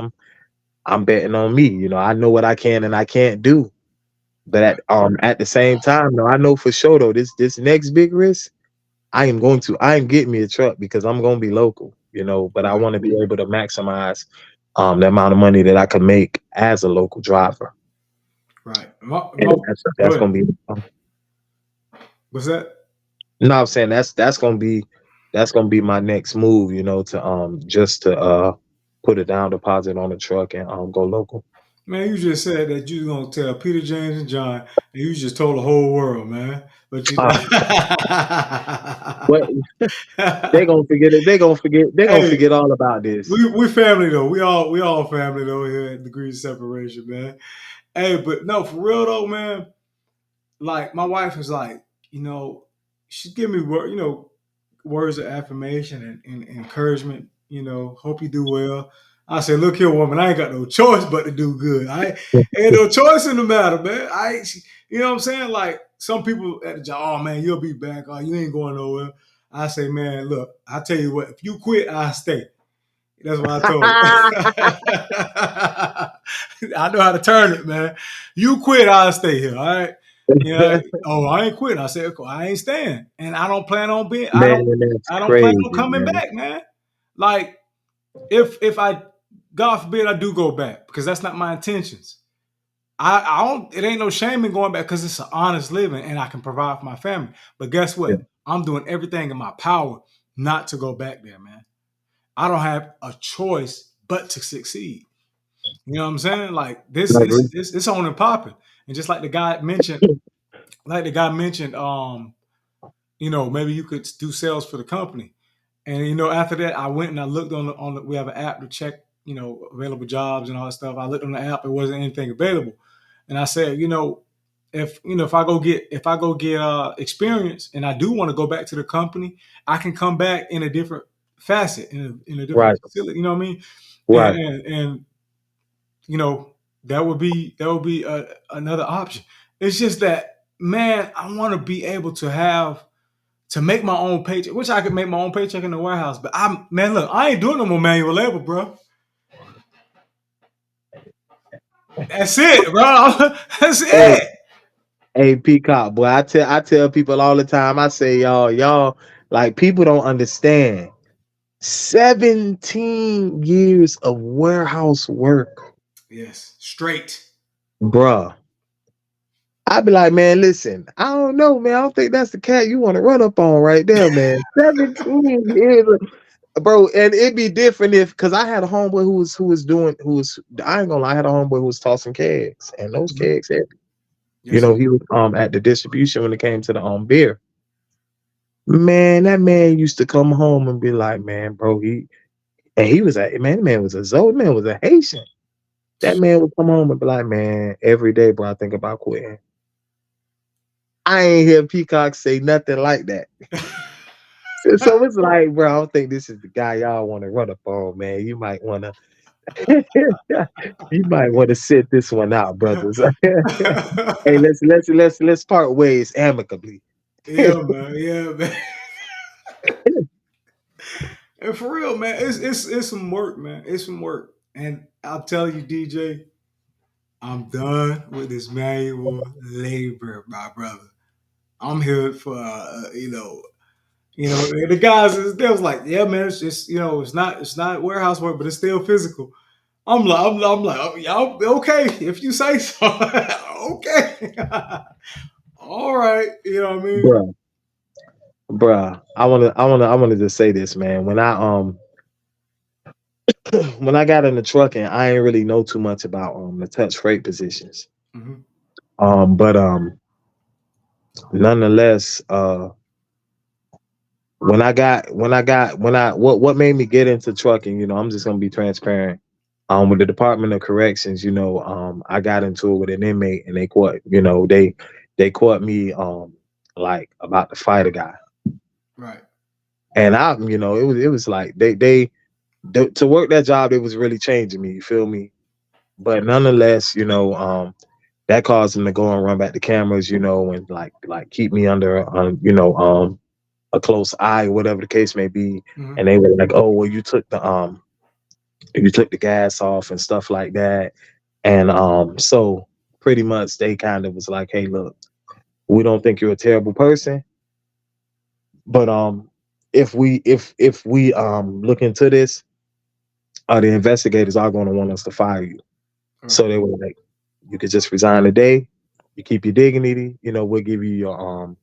I'm betting on me. I know what I can and I can't do. But Right. at the same time, though, I know for sure though, this next big risk, I am getting me a truck because I'm gonna be local, but I Right. want to be able to maximize the amount of money that I can make as a local driver. Right. And Go that's ahead. gonna be What's that? no, I'm saying that's gonna be my next move, to just to put a down deposit on the truck and go local. Man, you just said that you gonna tell Peter, James, and John, and you just told the whole world, man. But you, Uh, but they gonna forget it. They gonna hey, forget all about this. we family though. We all family though here at Degrees of Separation, man. Hey, but no, for real though, man. Like my wife is like, she give me words of affirmation and encouragement. Hope you do well. I say, look here, woman, I ain't got no choice but to do good. I ain't no choice in the matter, man. You know what I'm saying? Like some people at the job, oh man, you'll be back. Oh, you ain't going nowhere. I say, man, look, I tell you what, if you quit, I stay. That's what I told her. I know how to turn it, man. You quit, I'll stay here. All right. Oh, I ain't quitting. I said, I ain't staying. And I don't plan on being, I don't, Man, that's I don't plan crazy, on coming man. back, man. Like, if I, God forbid, I do go back because that's not my intentions. I don't, it ain't no shame in going back because it's an honest living and I can provide for my family. But guess Yeah, what? I'm doing everything in my power not to go back there, man. I don't have a choice but to succeed. You know what I'm saying? Like this, I this, agree. this, it's on and popping. And just like the guy mentioned, maybe you could do sales for the company. And after that, I went and I looked on the we have an app to check, available jobs and all that stuff. I looked on the app, it wasn't anything available. And I said, if I go get experience and I do want to go back to the company, I can come back in a different facet, in a different Right, facility, you know what I mean? And right. and you know that would be another option. It's just that, man, I want to be able to make my own paycheck, which I could make my own paycheck in the warehouse. But man, look, I ain't doing no more manual labor, bro. That's it, bro. That's Hey, it. hey, Peacock, boy, I tell people all the time. I say, y'all, like people don't understand. 17 years of warehouse work, Yes, straight. bruh. I be like, man, listen, I don't know, man. I don't think that's the cat you want to run up on right there, man. 17 years, bro. And it'd be different if, because I had a homeboy I ain't gonna lie, I had a homeboy who was tossing kegs, and those Mhm. kegs had, Yes, sir. he was at the distribution when it came to the beer. Man, that man used to come home and be like, man, bro, he was a man, the man was a Zoe, man was a Haitian. That man would come home and be like, man, every day, bro, I think about quitting. I ain't hear Peacock say nothing like that. So it's like, bro, I don't think this is the guy y'all want to run up on, man. You might want to, you might want to sit this one out, brothers. Hey, let's part ways amicably. Yeah, man. Yeah, man. And for real, man, it's some work, man. It's some work. And I'll tell you, DJ, I'm done with this manual labor, my brother. I'm here for the guys. They was like, yeah, man, it's just it's not warehouse work, but it's still physical. I'm like, oh, y'all okay if you say so. Okay, all right, you know what I mean? Bruh, bruh. I wanna just say this, man. When I got in the trucking, I ain't really know too much about the touch freight positions. Hmm. But nonetheless, what made me get into trucking, I'm just gonna be transparent. With the Department of Corrections, I got into it with an inmate, and they caught me like about to fight a guy, Right, and it was like to work that job, it was really changing me. You feel me? But nonetheless, that caused them to go and run back the cameras, and like keep me under, a close eye, whatever the case may be. hmm, And they were like, "Oh, well, you took the gas off and stuff like that." And so pretty much they kind of was like, "Hey, look, we don't think you're a terrible person, but if we look into this, the investigators are going to want us to fire you." So right, they were like, "You could just resign today. You keep your dignity. We'll give you your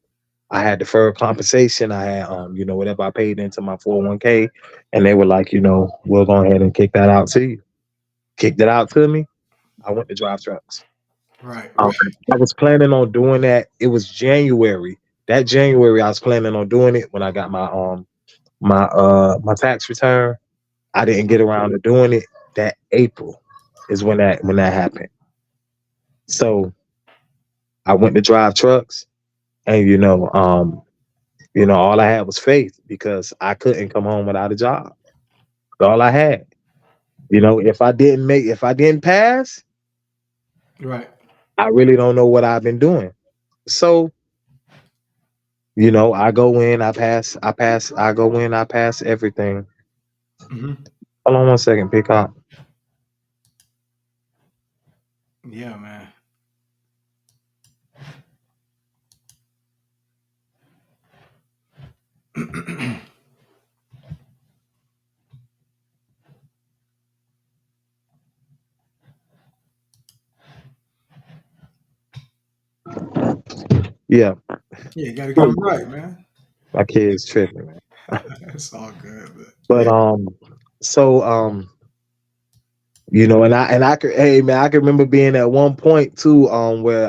I had deferred compensation. I had whatever I paid into my 401k, and they were like, we'll go ahead and kick that out to you. Kicked it out to me. I went to drive trucks. right, Um, right. I was planning on doing that. It was January. That January, I was planning on doing it when I got my tax return. I didn't get around to doing it. That April is when that happened. So I went to drive trucks, and all I had was faith because I couldn't come home without a job. All I had. If I didn't pass, Right. I really don't know what I've been doing. So, I go in, I go in, I pass everything. Hmm. Hold on one second, Peacock. Yeah, man. Yeah, Yeah, you got to get them right, man. my kid's tripping, man. It's all good, but But yeah. so and I could, hey man, I can remember being at one point too, where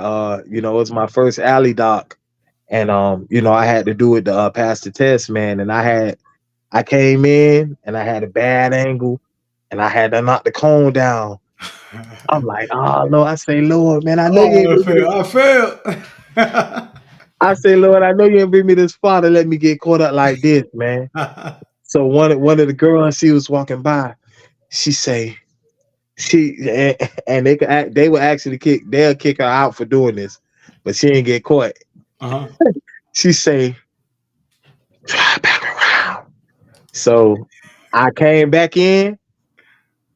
it was my first alley doc, and I had to do it to pass the test, man, and I came in and I had a bad angle, and I had to knock the cone down. I'm like, oh Lord, I say, Lord, man, I know you ain't Oh, I bring me this. failed. I failed. I say, Lord, I know you ain't bring me this far to let me get caught up like this, man. So one of the girls, she was walking by, she say, and they would actually they'll kick her out for doing this, but she ain't get caught. Uh-huh. She say, drive back around. So I came back in.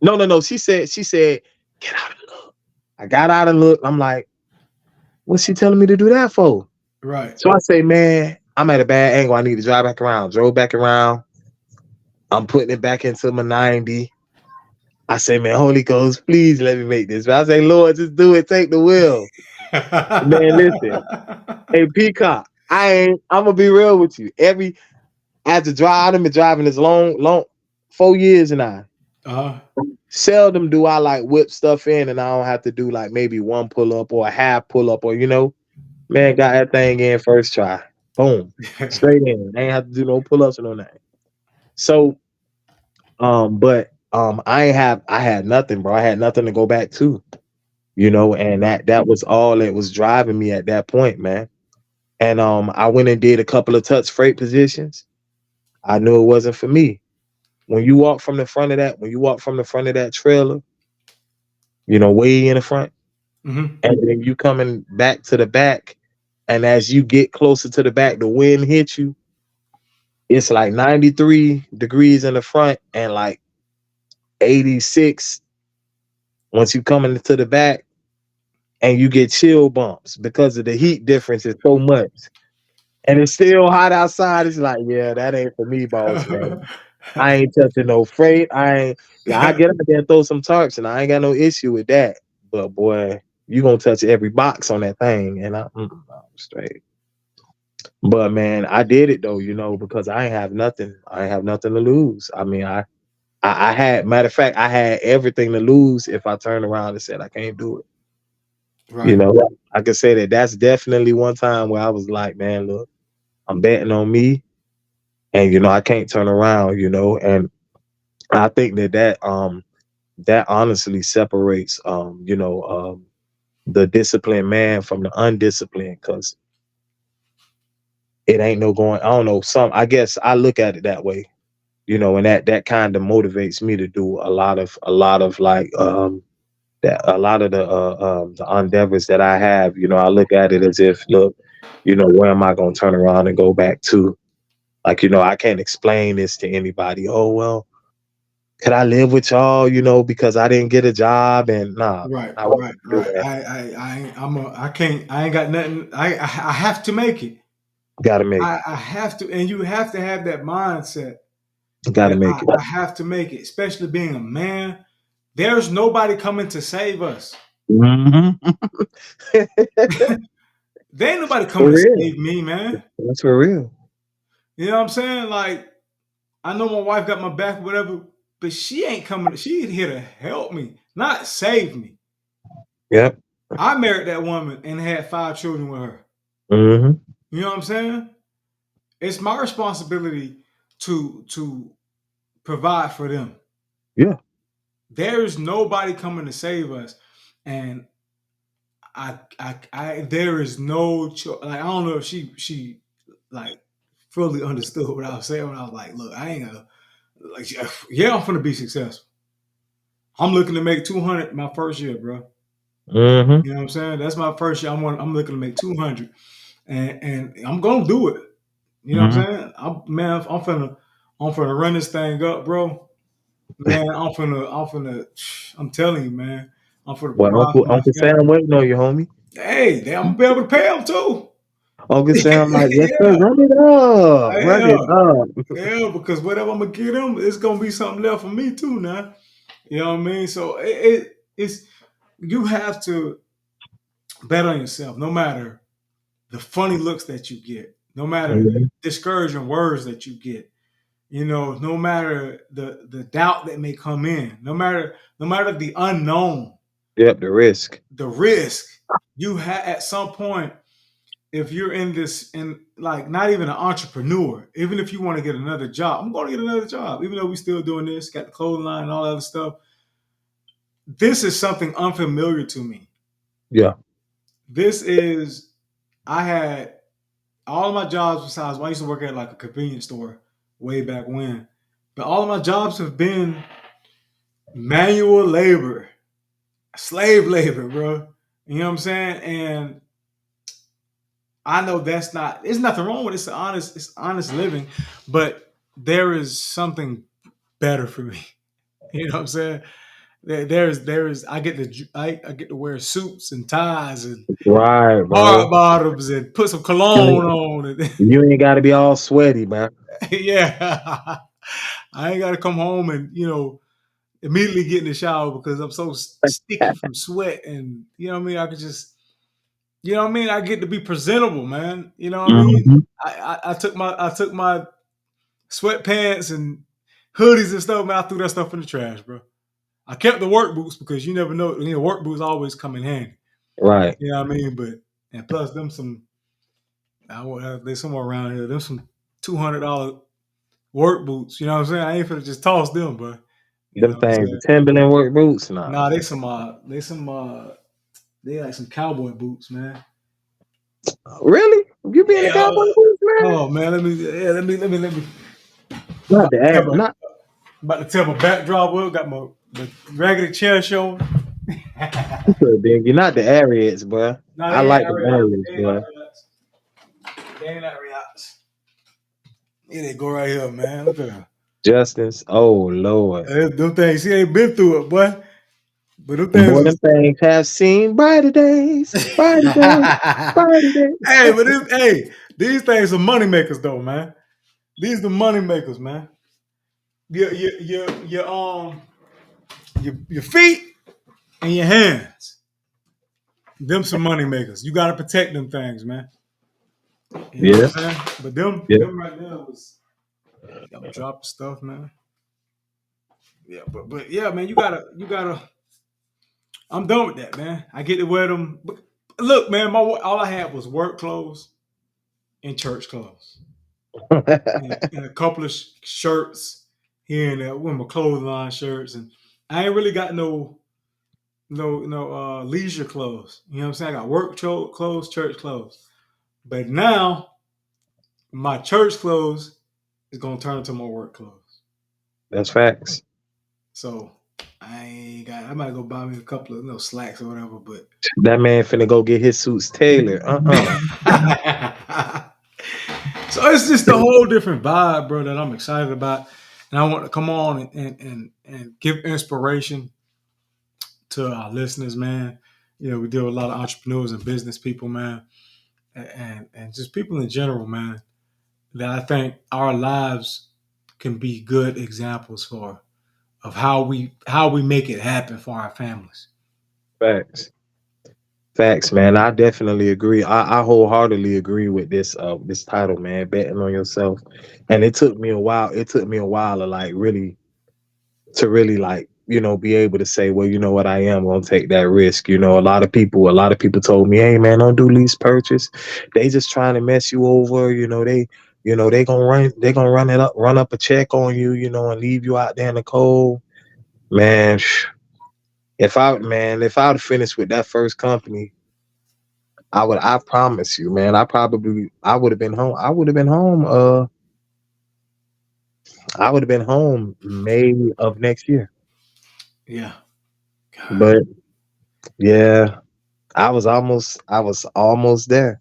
No, no, no. She said, get out and look. I got out and looked. I'm like, what's she telling me to do that for? Right. So I say, man, I'm at a bad angle. I need to drive back around. Drove back around. I'm putting it back into my 90. I say, man, Holy Ghost, please let me make this. I say, Lord, just do it. Take the wheel. Man, listen. Hey, Peacock, I'm gonna be real with you. As a driver, I've been driving this long 4 years now. Uh-huh. Seldom do I like whip stuff in and I don't have to do like maybe one pull up or a half pull up or man, got that thing in first try. Boom. Straight in. Ain't have to do no pull ups or no nothing. So but I had nothing, bro. I had nothing to go back to, and that was all that was driving me at that point, man. And I went and did a couple of touch freight positions. I knew it wasn't for me. When you walk from the front of that trailer, way in the front, Hmm. and then you coming back to the back, and as you get closer to the back, the wind hits you. It's like 93 degrees in the front and like 86 once you come into the back, and you get chill bumps because of the heat difference is so much. And it's still hot outside. It's like, yeah, that ain't for me, boss man. I ain't touching no freight. I ain't. Yeah, I get up there and throw some tarps, and I ain't got no issue with that. But boy, you gonna touch every box on that thing, and I'm straight. But man, I did it though, because I ain't have nothing. I ain't have nothing to lose. I mean, I had, matter of fact, I had everything to lose if I turned around and said I can't do it. You Right. know, I could say that that's definitely one time where I was like, man, look, I'm betting on me, and I can't turn around. And I think that honestly separates the disciplined man from the undisciplined, because it ain't no going. I don't know. I guess I look at it that way. And that kind of motivates me to do a lot of like that a lot of the endeavors that I have. I look at it as if, look, where am I going to turn around and go back to? Like, I can't explain this to anybody. Oh, well, could I live with y'all? Because I didn't get a job, and nah, Right. I won't Right. do Right. that. I can't. I ain't got nothing. I have to make it. Got to make I have to, and you have to have that mindset it. Got to that make it. I have to make it. Especially being a man, there's nobody coming to save us. Hmm. There ain't nobody For coming to real. save me, man. That's for real. You know what I'm saying? Like, I know my wife got my back, whatever, but she ain't coming. She here to help me, not save me. Yep. I married that woman and had 5 children with her. Hmm. You know what I'm saying? It's my responsibility to provide for them. Yeah. There's nobody coming to save us, and there is no like, I don't know if she like fully understood what I was saying when I was like, look, I ain't gonna like, yeah, I'm gonna be successful. I'm looking to make 200 my first year, bro. Hmm. You know what I'm saying? That's my first year. I'm looking to make 200, and I'm gonna do it. You know what Hmm. I'm saying? I'm finna run this thing up, bro. Man, I'm telling you, man, I'm finna Well, provide Uncle for my Uncle Sam family. waiting on you, homie. Hey, I'm gonna be able to pay them too. Uncle Sam like, yes, sir, Yeah, run it up. Run yeah, it up. yeah. Because whatever I'm gonna get them, it's gonna be something left for me too. Now, you know what I mean. So it's you have to bet on yourself, no matter the funny looks that you get, no matter the Mhm. discouraging words that you get, no matter the doubt that may come in, no matter the unknown, Yep, the risk. the risk you have at some point. If you're in this, in like, not even an entrepreneur, even if you want to get another job, I'm going to get another job, even though we're still doing this, got the clothing line and all that other stuff. This is something unfamiliar to me. Yeah. This is, I had all of my jobs besides, I used to work at like a convenience store way back when, but all of my jobs have been manual labor, slave labor, bro. You know what I'm saying? And I know there's nothing wrong with it. It's honest living, but there is something better for me. You know what I'm saying? There is I get to wear suits and ties and Right, hard bro. bottoms and put some You cologne ain't, on, and you ain't got to be all sweaty, man. yeah, I ain't got to come home and immediately get in the shower because I'm so sticky from sweat, and you know what I mean. I could just, you know what I mean. I get to be presentable, man. You know what I mean. Hmm. I took my sweatpants and hoodies and stuff, man. I threw that stuff in the trash, bro. I kept the work boots because you never know. Work boots always come in handy. Right. You know what I mean? And plus them some, there's somewhere around here. Them some $200 work boots. You know what I'm saying? I ain't finna just toss them, bro. You know Them what I'm things, the saying? Timberland work boots, nah. Nah, they like some cowboy boots, man. Really? You be in the Yeah. cowboy boots, man? Oh man, let me. I'm Not about the to tell air, my, not about to tell my backdrop up. Got the raggedy chair showing. big. You're not the Ariats, bro. No, I they ain't like the Ariats. Ariats, They ain't bro. Ariats. They ain't that reacts. Yeah, they go right here, man. Look at them. Justice. Oh Lord. Them things, he ain't been through it, boy. But them things Boy, them was. things have seen brighter days, brighter days, brighter Hey, but days. these things are money makers though, man. These the money makers, man. Your feet and your hands. Them some money makers. You gotta protect them things, man. You know Yeah, what I'm saying? But them yeah. them right now was I'm dropping stuff, man. Yeah, but yeah, man, you gotta. I'm done with that, man. I get to wear them. But look, man, all I had was work clothes and church clothes, and a couple of shirts here and there with my clothing line shirts, and I ain't really got no leisure clothes. You know what I'm saying? I got work clothes, church clothes. But now my church clothes is gonna turn into my work clothes. That's facts. So I ain't got. I might go buy me a couple of slacks or whatever. But That man finna go get his suits tailored. so it's just a whole different vibe, bro, that I'm excited about, and I want to come on and give inspiration to our listeners, man. You know, we deal with a lot of entrepreneurs and business people, man, and just people in general, man. That I think our lives can be good examples for of how we make it happen for our families. Facts. Facts, man. I definitely agree. I wholeheartedly agree with this title, man. Betting on yourself. And it took me a while. It took me a while to like really like, be able to say, well, you know what, I am gonna take that risk. A lot of people told me, hey man, don't do lease purchase. They just trying to mess you over. They gonna run up a check on you, and leave you out there in the cold. Man, if I'd finished with that first company, I promise you, man, I would have been home. I would have been home May of next year. Yeah. God. But yeah, I was almost there,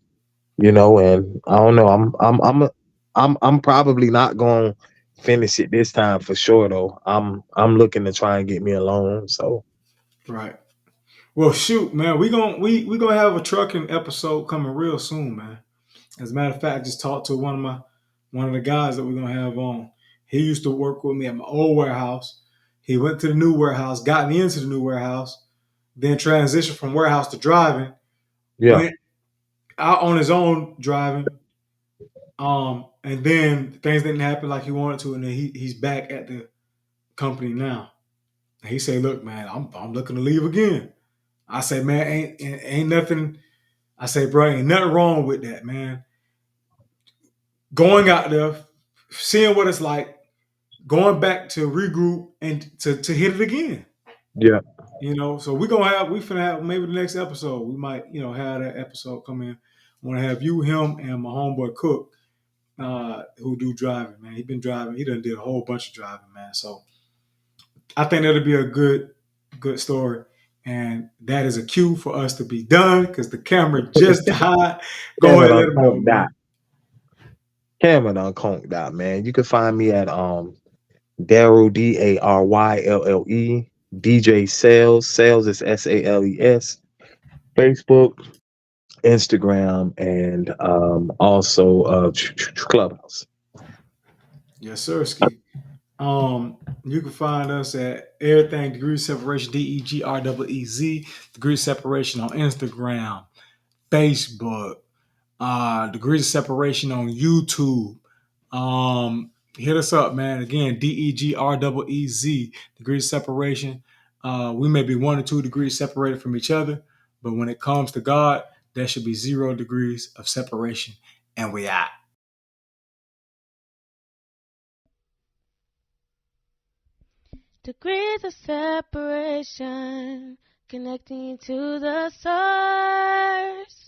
and I don't know. I'm probably not going to finish it this time for sure though. I'm looking to try and get me a loan. So, Right. Well, shoot, man, we gonna have a trucking episode coming real soon, man. As a matter of fact, I just talked to one of the guys that we're gonna have on. He used to work with me at my old warehouse. He went to the new warehouse, got me into the new warehouse, then transitioned from warehouse to driving. yeah. Went out on his own driving. And then things didn't happen like he wanted to, and then he's back at the company now. And he said, "Look, man, I'm looking to leave again." I said, "Man, ain't nothing." I say, "Bro, ain't nothing wrong with that, man. Going out there, seeing what it's like, going back to regroup and to hit it again." Yeah. So we finna have maybe the next episode. We might, have that episode come in. I want to have you, him, and my homeboy Cook, who do driving, man. He been driving. He done did a whole bunch of driving, man. So I think that'll be a good story. And that is a cue for us to be done because the camera just died. Go ahead Cameron and on let them know, conked out. man. Cameron on conked out, man. You can find me at Daryl Darylle, DJ Sales. Sales is Sales. Facebook, Instagram, and also Clubhouse. Yes, sir, Ski. You can find us at everything degree separation, DEGREEZ, degree separation on Instagram, Facebook, degrees of separation on YouTube. Hit us up, man. Again, DEGREEZ, degrees of separation. We may be 1 or 2 degrees separated from each other, but when it comes to God, there should be 0 degrees of separation, and we out. Degrees of separation connecting to the source.